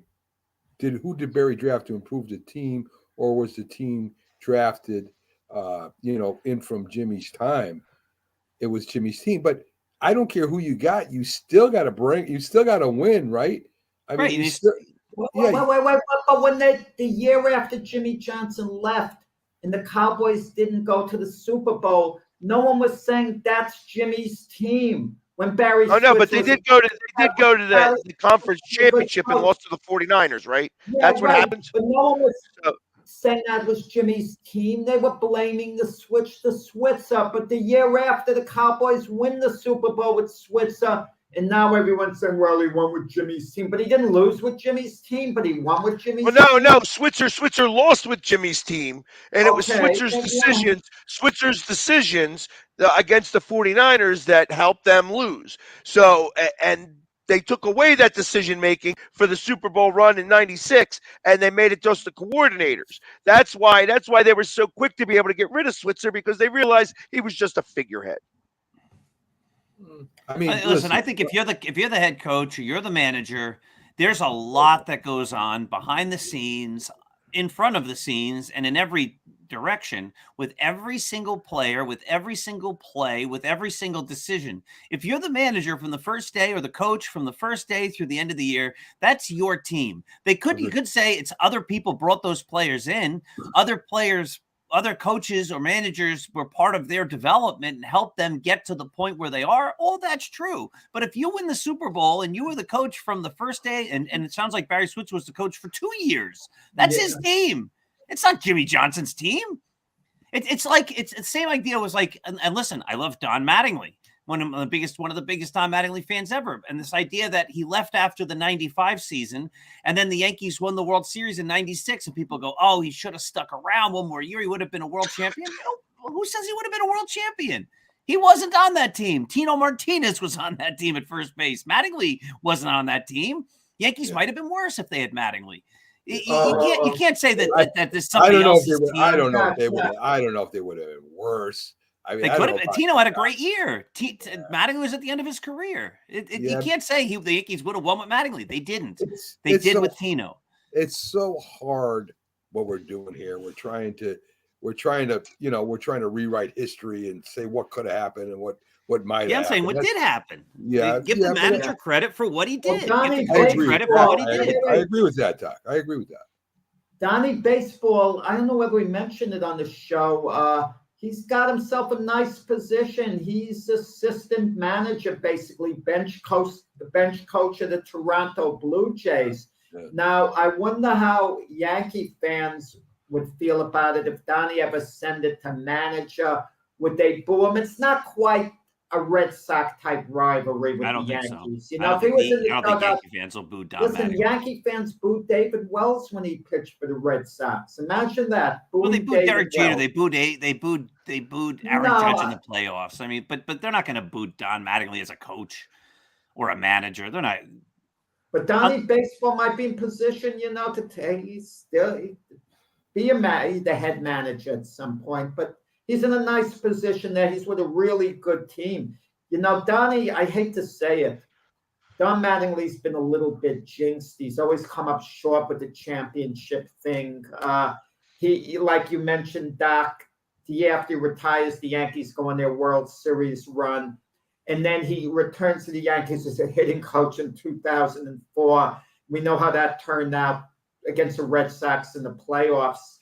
who did Barry draft to improve the team, or was the team drafted, in from Jimmy's time? It was Jimmy's team, but I don't care who you got. You still got to win, right? I mean, wait. But when the year after Jimmy Johnson left and the Cowboys didn't go to the Super Bowl, no one was saying that's Jimmy's team. When Barry, but they did go to the conference championship and lost to the 49ers, right? Yeah, that's what happened. But no one was saying that was Jimmy's team. They were blaming the Switzer. But the year after, the Cowboys win the Super Bowl with Switzer, and now everyone's saying, well, he won with Jimmy's team. But he didn't lose with Jimmy's team, but he won with Jimmy's team. No. Switzer lost with Jimmy's team, and it was Switzer's decisions against the 49ers that helped them lose. So, and they took away that decision-making for the Super Bowl run in '96, and they made it just the coordinators. That's why they were so quick to be able to get rid of Switzer, because they realized he was just a figurehead. I mean, listen, I think if you're the head coach or you're the manager, there's a lot that goes on behind the scenes, in front of the scenes, and in every direction, with every single player, with every single play, with every single decision. If you're the manager from the first day, or the coach from the first day through the end of the year, that's your team. You could say it's other people brought those players in. Other players other coaches or managers were part of their development and helped them get to the point where they are, all that's true. But if you win the Super Bowl and you were the coach from the first day, and it sounds like Barry Switzer was the coach for 2 years, that's his team. It's not Jimmy Johnson's team. It's like it's the same idea was like, and listen, I love Don Mattingly. One of the biggest Don Mattingly fans ever. And this idea that he left after the 95 season and then the Yankees won the World Series in 96 and people go, oh, he should have stuck around one more year. He would have been a world champion. Who says he would have been a world champion? He wasn't on that team. Tino Martinez was on that team at first base. Mattingly wasn't on that team. Yankees might have been worse if they had Mattingly. You can't say that there's somebody else's team. I don't know if they would have been worse. I mean, they could have. Tino had a great year. Mattingly was at the end of his career. You can't say the Yankees would have won with Mattingly. They didn't. They did with Tino. It's so hard what we're doing here. We're trying to rewrite history and say what could have happened and what might have happened. I'm saying what did happen. Yeah, give the manager credit for what he did. Well, give the coach credit for what he did. I agree with that, Doc. I agree with that. Donnie Baseball, I don't know whether we mentioned it on the show. He's got himself a nice position. He's assistant manager, basically the bench coach of the Toronto Blue Jays. Yeah. Now, I wonder how Yankee fans would feel about it if Donnie ever ascended to manager. Would they boo him? It's not quite a Red Sox type rivalry with the Yankees. So. I don't think Yankee fans will boo Don. Listen, Yankee fans booed David Wells when he pitched for the Red Sox. Imagine that. Well, they booed Derek Jeter. They booed Aaron Judge in the playoffs. I mean, but they're not going to boo Don Mattingly as a coach or a manager. They're not. But Donnie Baseball might be in position, to be the head manager at some point. But he's in a nice position there. He's with a really good team. Donnie, I hate to say it, Don Mattingly's been a little bit jinxed. He's always come up short with the championship thing. He, like you mentioned, Doc, the year after he retires, the Yankees go on their World Series run. And then he returns to the Yankees as a hitting coach in 2004. We know how that turned out against the Red Sox in the playoffs.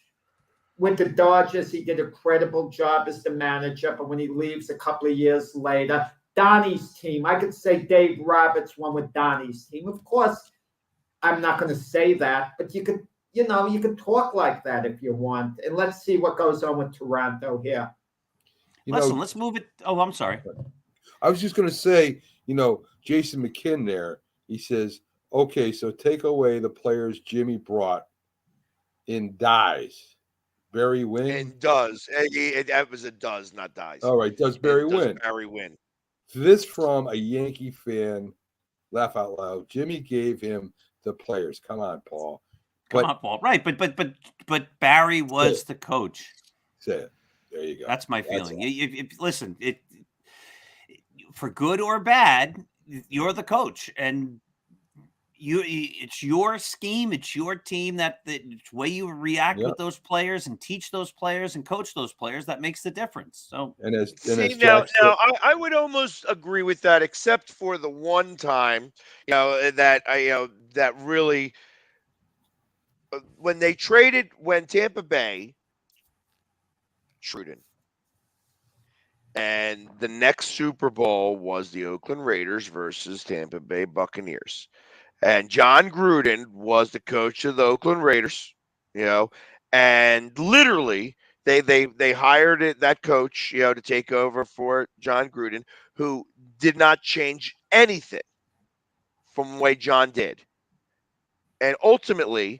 With the Dodgers, he did a credible job as the manager, but when he leaves a couple of years later, Donnie's team, I could say Dave Roberts won with Donnie's team. Of course, I'm not going to say that, but you could talk like that if you want. And let's see what goes on with Toronto here. Let's move it. Oh, I'm sorry. I was just going to say, Jason McKinn there, he says, okay, so take away the players Jimmy brought in dies. Barry win? And does. That was a does, not dies. All right, does Barry win? Barry win. This from a Yankee fan, laugh out loud. Jimmy gave him the players. Come on, Paul. Come on, Paul. Right, but Barry was the coach. Say it. There you go. That's my feeling. Listen, for good or bad, you're the coach, and it's your scheme, it's your team, the way you react with those players and teach those players and coach those players that makes the difference. So, I would almost agree with that, except for the one time, that really when Tampa Bay Truden. And the next Super Bowl was the Oakland Raiders versus Tampa Bay Buccaneers. And John Gruden was the coach of the Oakland Raiders, and literally they hired that coach, to take over for John Gruden, who did not change anything from the way John did. And ultimately,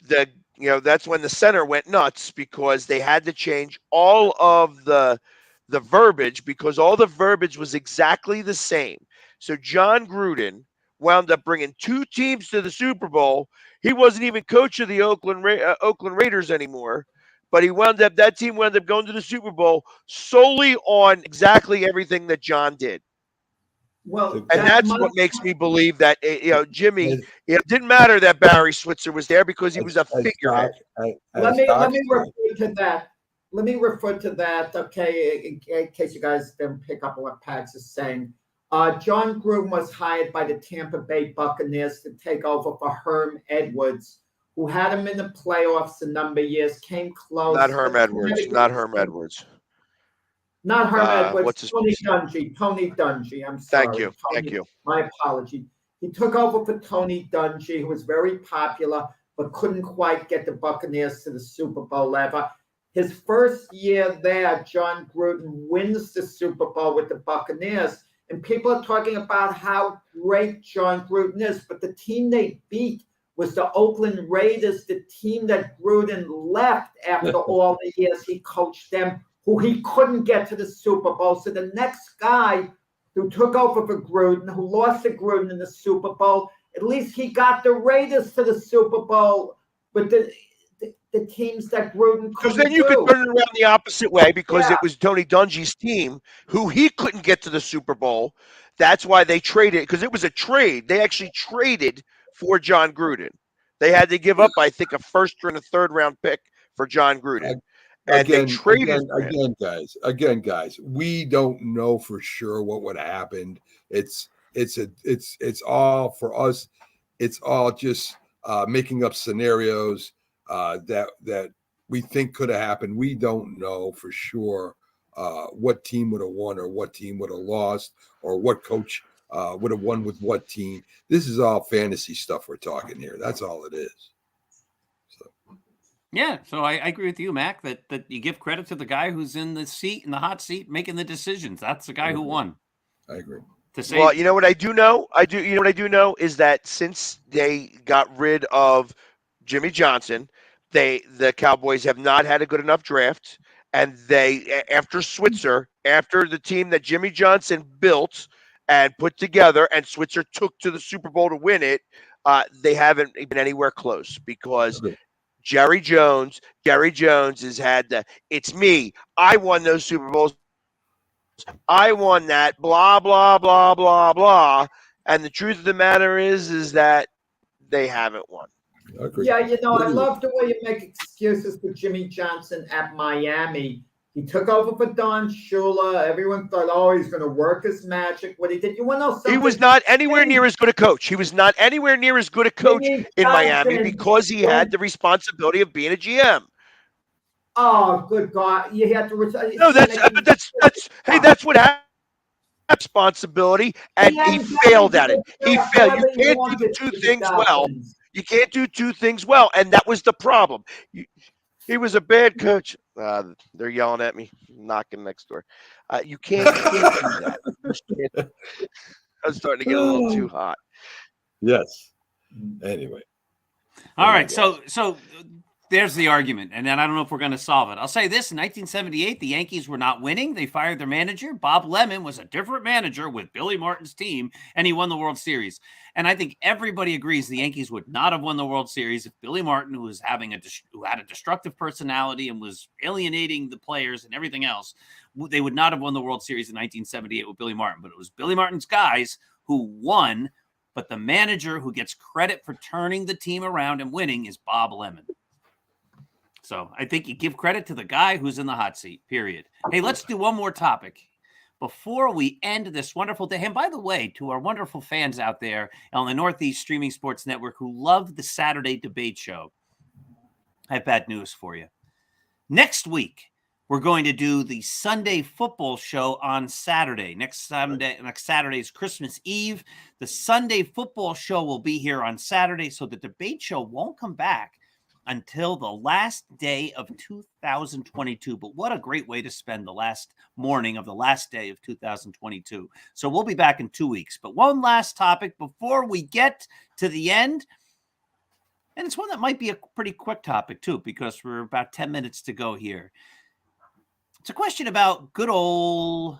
that's when the center went nuts because they had to change all of the verbiage because all the verbiage was exactly the same. So John Gruden wound up bringing two teams to the Super Bowl. He wasn't even coach of the Oakland Raiders anymore, but that team wound up going to the Super Bowl solely on exactly everything that John did. Well, and that's what makes me believe that Jimmy. It didn't matter that Barry Switzer was there because he was a figurehead. Let me refer to that. Let me refer to that. Okay, in case you guys didn't pick up on what Pags is saying. John Gruden was hired by the Tampa Bay Buccaneers to take over for Herm Edwards, who who had him in the playoffs a number of years, came close. Not Herm Edwards. Not Herm Edwards. Not Herm Edwards. What's his Tony Dungy. Tony Dungy. I'm sorry. Thank you. Thank you. My apology. He took over for Tony Dungy, who was very popular, but couldn't quite get the Buccaneers to the Super Bowl ever. His first year there, John Gruden wins the Super Bowl with the Buccaneers. And people are talking about how great John Gruden is, but the team they beat was the Oakland Raiders, the team that Gruden left after all the years he coached them, who he couldn't get to the Super Bowl. So the next guy who took over for Gruden, who lost to Gruden in the Super Bowl, at least he got the Raiders to the Super Bowl, but the teams that Gruden couldn't Because then you could turn it around the opposite way, because it was Tony Dungy's team who he couldn't get to the Super Bowl. That's why they traded, because it was a trade. They actually traded for John Gruden. They had to give up, I think, a first and a third round pick for John Gruden. And they traded again, guys, we don't know for sure what would have happened. It's all for us. It's all just making up scenarios that we think could have happened. We don't know for sure what team would have won or what team would have lost or what coach would have won with what team. This is all fantasy stuff we're talking here. That's all it is. Yeah, so I agree with you, Mac, that you give credit to the guy who's in the hot seat, making the decisions. That's the guy who won. I agree. Well, you know what I do know? You know what I do know is that since they got rid of Jimmy Johnson, the Cowboys have not had a good enough draft, and after Switzer, after the team that Jimmy Johnson built and put together, and Switzer took to the Super Bowl to win it, they haven't been anywhere close because Jerry Jones has had it's me. I won those Super Bowls. I won that, blah, blah, blah, blah, blah. And the truth of the matter is that they haven't won. Yeah, I love the way you make excuses for Jimmy Johnson at Miami. He took over for Don Shula. Everyone thought, oh, he's going to work his magic. What he did, you want to know something? He was not anywhere near as good a coach. He was not anywhere near as good a coach in Miami because he had the responsibility of being a GM. Oh, good God! You had to retire. No, that's what happened. Responsibility, and he failed at it. He failed. You can't do two things well. You can't do two things well, and that was the problem. He was a bad coach. They're yelling at me, knocking next door. You can't do that. I'm starting to get a little too hot. Yes. Anyway. All right. So there's the argument, and then I don't know if we're going to solve it. I'll say this: in 1978, the Yankees were not winning. They fired their manager. Bob Lemon was a different manager with Billy Martin's team, and he won the World Series. And I think everybody agrees the Yankees would not have won the World Series if Billy Martin, who had a destructive personality and was alienating the players and everything else, they would not have won the World Series in 1978 with Billy Martin. But it was Billy Martin's guys who won. But the manager who gets credit for turning the team around and winning is Bob Lemon. So I think you give credit to the guy who's in the hot seat, period. Hey, let's do one more topic before we end this wonderful day. And by the way, to our wonderful fans out there on the Northeast Streaming Sports Network who love the Saturday debate show, I have bad news for you. Next week, we're going to do the Sunday football show on Saturday. Next Saturday is Christmas Eve. The Sunday football show will be here on Saturday, so the debate show won't come back until the last day of 2022. But what a great way to spend the last morning of the last day of 2022. So we'll be back in 2 weeks. But one last topic before we get to the end. And it's one that might be a pretty quick topic too, because we're about 10 minutes to go here. It's a question about good old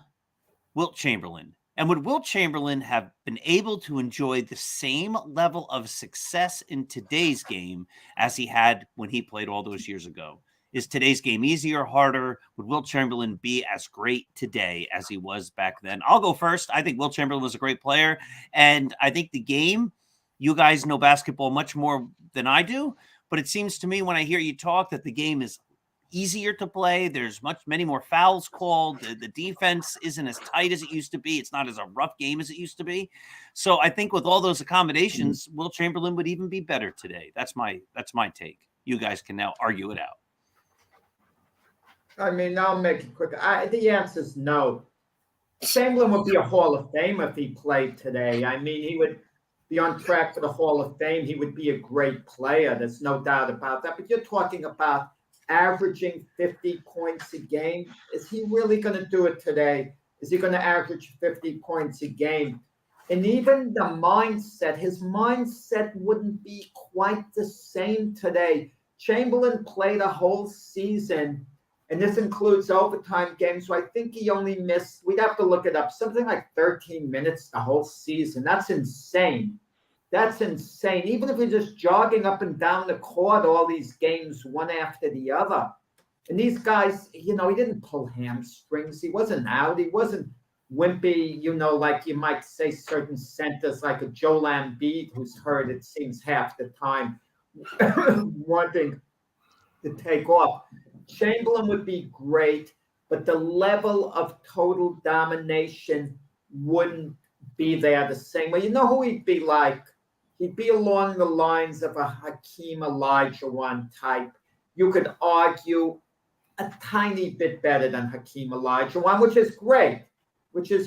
Wilt Chamberlain. And would Wilt Chamberlain have been able to enjoy the same level of success in today's game as he had when he played all those years ago? Is today's game easier or harder? Would Wilt Chamberlain be as great today as he was back then? I'll go first. I think Wilt Chamberlain was a great player. And I think the game, you guys know basketball much more than I do. But it seems to me when I hear you talk that the game is easier to play. There's many more fouls called. The defense isn't as tight as it used to be. It's not as a rough game as it used to be. So I think with all those accommodations, Will Chamberlain would even be better today. That's my take. You guys can now argue it out. I mean, I'll make it quick. The answer is no. Chamberlain would be a Hall of Fame if he played today. I mean, he would be on track for the Hall of Fame. He would be a great player. There's no doubt about that. But you're talking about averaging 50 points a game. Is he really going to do it today? Is he going to average 50 points a game? And even the mindset, his mindset wouldn't be quite the same today. Chamberlain played a whole season, and this includes overtime games. So I think he only missed, we'd have to look it up, something like 13 minutes the whole season. That's insane. That's insane. Even if you're just jogging up and down the court all these games one after the other. And these guys, he didn't pull hamstrings. He wasn't out. He wasn't wimpy, like you might say certain centers like a Joel Embiid who's hurt, it seems, half the time, wanting to take off. Chamberlain would be great, but the level of total domination wouldn't be there the same way. You know who he'd be like? He'd be along the lines of a Hakeem Olajuwon type. You could argue a tiny bit better than Hakeem Olajuwon, which is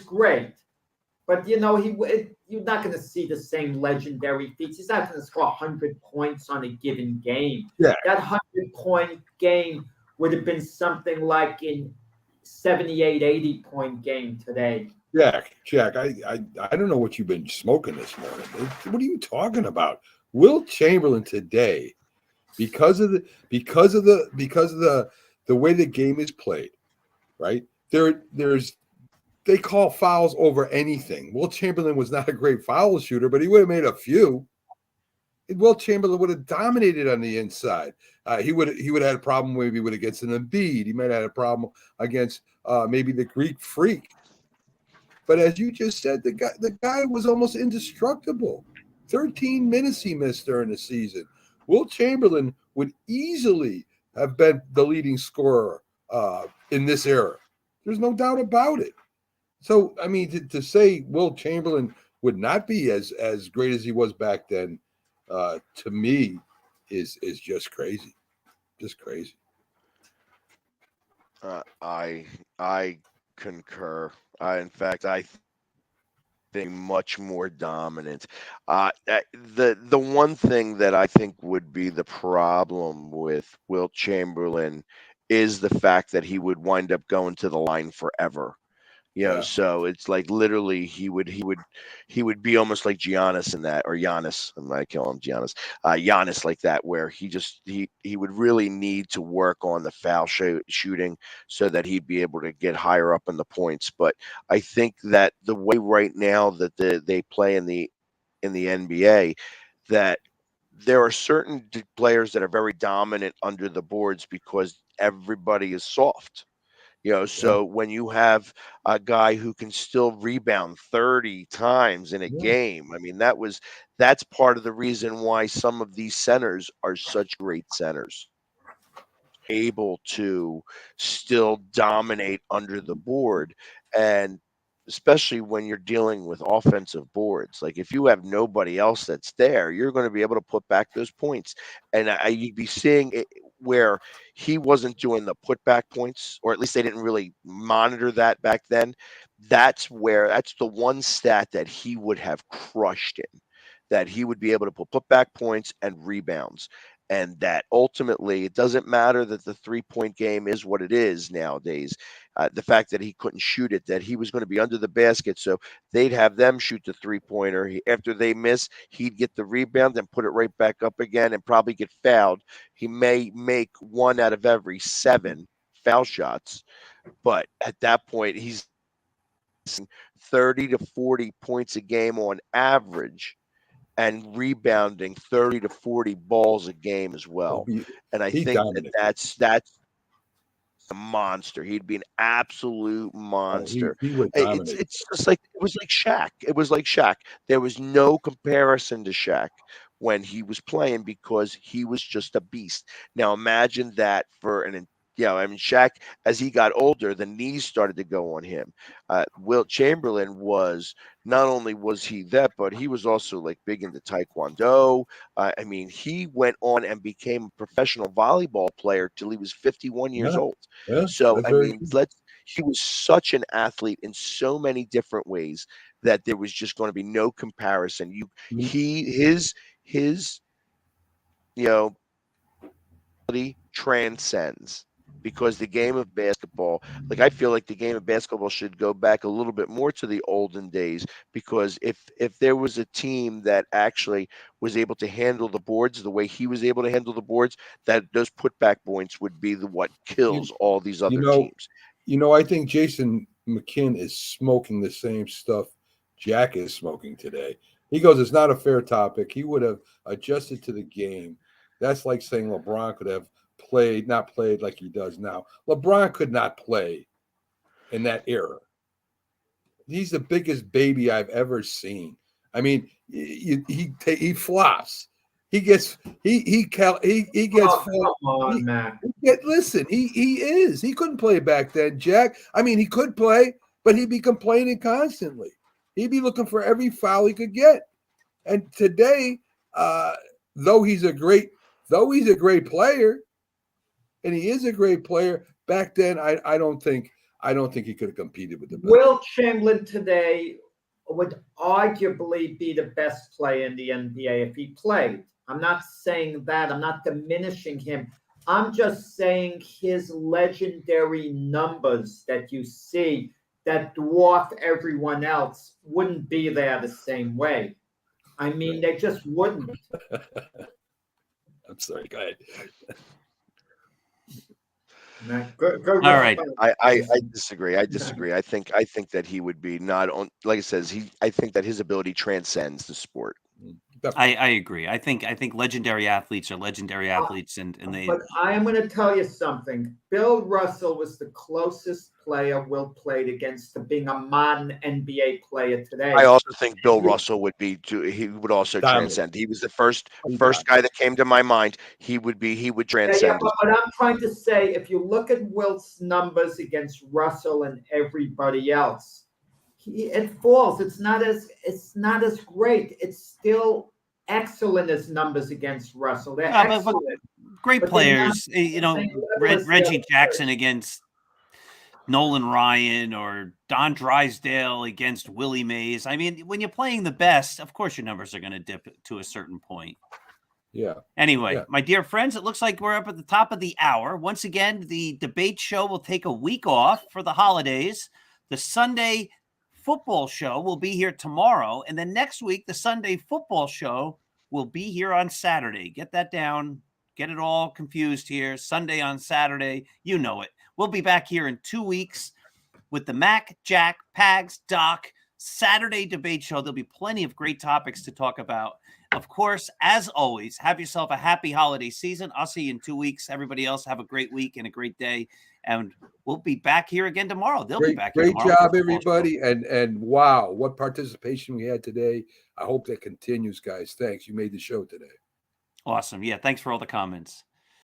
great. But, you're not going to see the same legendary feats. He's not going to score 100 points on a given game. Yeah. That 100-point game would have been something like in 78, 80-point game today. Jack, I don't know what you've been smoking this morning. What are you talking about? Will Chamberlain today, because of the way the game is played, right? They call fouls over anything. Will Chamberlain was not a great foul shooter, but he would have made a few. Will Chamberlain would have dominated on the inside. He would have had a problem maybe with against an Embiid. He might have had a problem against maybe the Greek Freak. But as you just said, the guy was almost indestructible. 13 minutes he missed during the season. Will Chamberlain would easily have been the leading scorer in this era. There's no doubt about it. So, I mean, to say Will Chamberlain would not be as great as he was back then, to me, is just crazy. Just crazy. I concur. In fact, I think much more dominant. The one thing that I think would be the problem with Wilt Chamberlain is the fact that he would wind up going to the line forever. So it's like literally he would be almost like Giannis in that, or Giannis. I might kill him, Giannis. Giannis like that, where he would really need to work on the foul shooting so that he'd be able to get higher up in the points. But I think that the way right now that they play in the NBA, that there are certain players that are very dominant under the boards because everybody is soft. So when you have a guy who can still rebound 30 times in a game, I mean, that's part of the reason why some of these centers are such great centers, able to still dominate under the board. And especially when you're dealing with offensive boards, like if you have nobody else that's there, you're going to be able to put back those points. And you'd be seeing it where he wasn't doing the putback points, or at least they didn't really monitor that back then. That's the one stat that he would have crushed in, that he would be able to put putback points and rebounds. And that ultimately, it doesn't matter that the 3-point game is what it is nowadays. The fact that he couldn't shoot it, that he was going to be under the basket, so they'd have them shoot the 3-pointer. After they miss, he'd get the rebound and put it right back up again and probably get fouled. He may make 1 out of every 7 foul shots, but at that point, he's 30 to 40 points a game on average, and rebounding 30 to 40 balls a game as well. And I think that's a monster. He'd be an absolute monster. It's just like it was like Shaq. It was like Shaq. There was no comparison to Shaq when he was playing because he was just a beast. Now imagine that for an I mean, Shaq, as he got older, the knees started to go on him. Wilt Chamberlain was, not only was he that, but he was also like big into Taekwondo. I mean, he went on and became a professional volleyball player till he was 51 years old. Yeah, So, that's I very mean, he was such an athlete in so many different ways that there was just going to be no comparison. His transcends, because the game of basketball, like, I feel like the game of basketball should go back a little bit more to the olden days, because if there was a team that actually was able to handle the boards the way he was able to handle the boards, that those putback points would be what kills all these other teams. I think Jason McKinn is smoking the same stuff Jack is smoking today. He goes, it's not a fair topic. He would have adjusted to the game. That's like saying LeBron could have not played like he does now. LeBron could not play in that era. He's the biggest baby I've ever seen. I mean, he flops. He gets. He gets. Come on, man. Listen, he is. He couldn't play back then, Jack. I mean, he could play, but he'd be complaining constantly. He'd be looking for every foul he could get. And today, though he's a great player, and he is a great player, back then I don't think he could have competed with the best. Wilt Chamberlain today would arguably be the best player in the NBA if he played. I'm not saying that. I'm not diminishing him. I'm just saying his legendary numbers that you see that dwarf everyone else wouldn't be there the same way. I mean, they just wouldn't. I'm sorry. Go ahead. Go All right. I disagree. I think that he would be not on. Like it says, I think that his ability transcends the sport. I agree. I think legendary athletes are legendary athletes, and they. But I am going to tell you something. Bill Russell was the closest player Wilt played against to being a modern NBA player today. I also think Bill Russell would be. He would also transcend. He was the first guy that came to my mind. He would transcend. Yeah, but I'm trying to say, if you look at Wilt's numbers against Russell and everybody else, it falls. It's not as great. It's still excellent as numbers against Russell. They're excellent. Great players, Reggie Jackson against Nolan Ryan, or Don Drysdale against Willie Mays. I mean, when you're playing the best, of course your numbers are going to dip to a certain point. Yeah. Anyway, my dear friends, it looks like we're up at the top of the hour. Once again, the debate show will take a week off for the holidays. The Sunday football show will be here tomorrow, and then next week the Sunday football show will be here on Saturday. Get that down. Get it all confused here. Sunday on Saturday. You know it. We'll be back here in 2 weeks with the Mac, Jack, Pags, Doc Saturday debate show. There'll be plenty of great topics to talk about. Of course, as always, have yourself a happy holiday season. I'll see you in 2 weeks. Everybody else, have a great week and a great day. And we'll be back here again tomorrow. They'll be back here tomorrow. Great job, everybody. And wow, what participation we had today. I hope that continues, guys. Thanks. You made the show today. Awesome. Yeah, thanks for all the comments.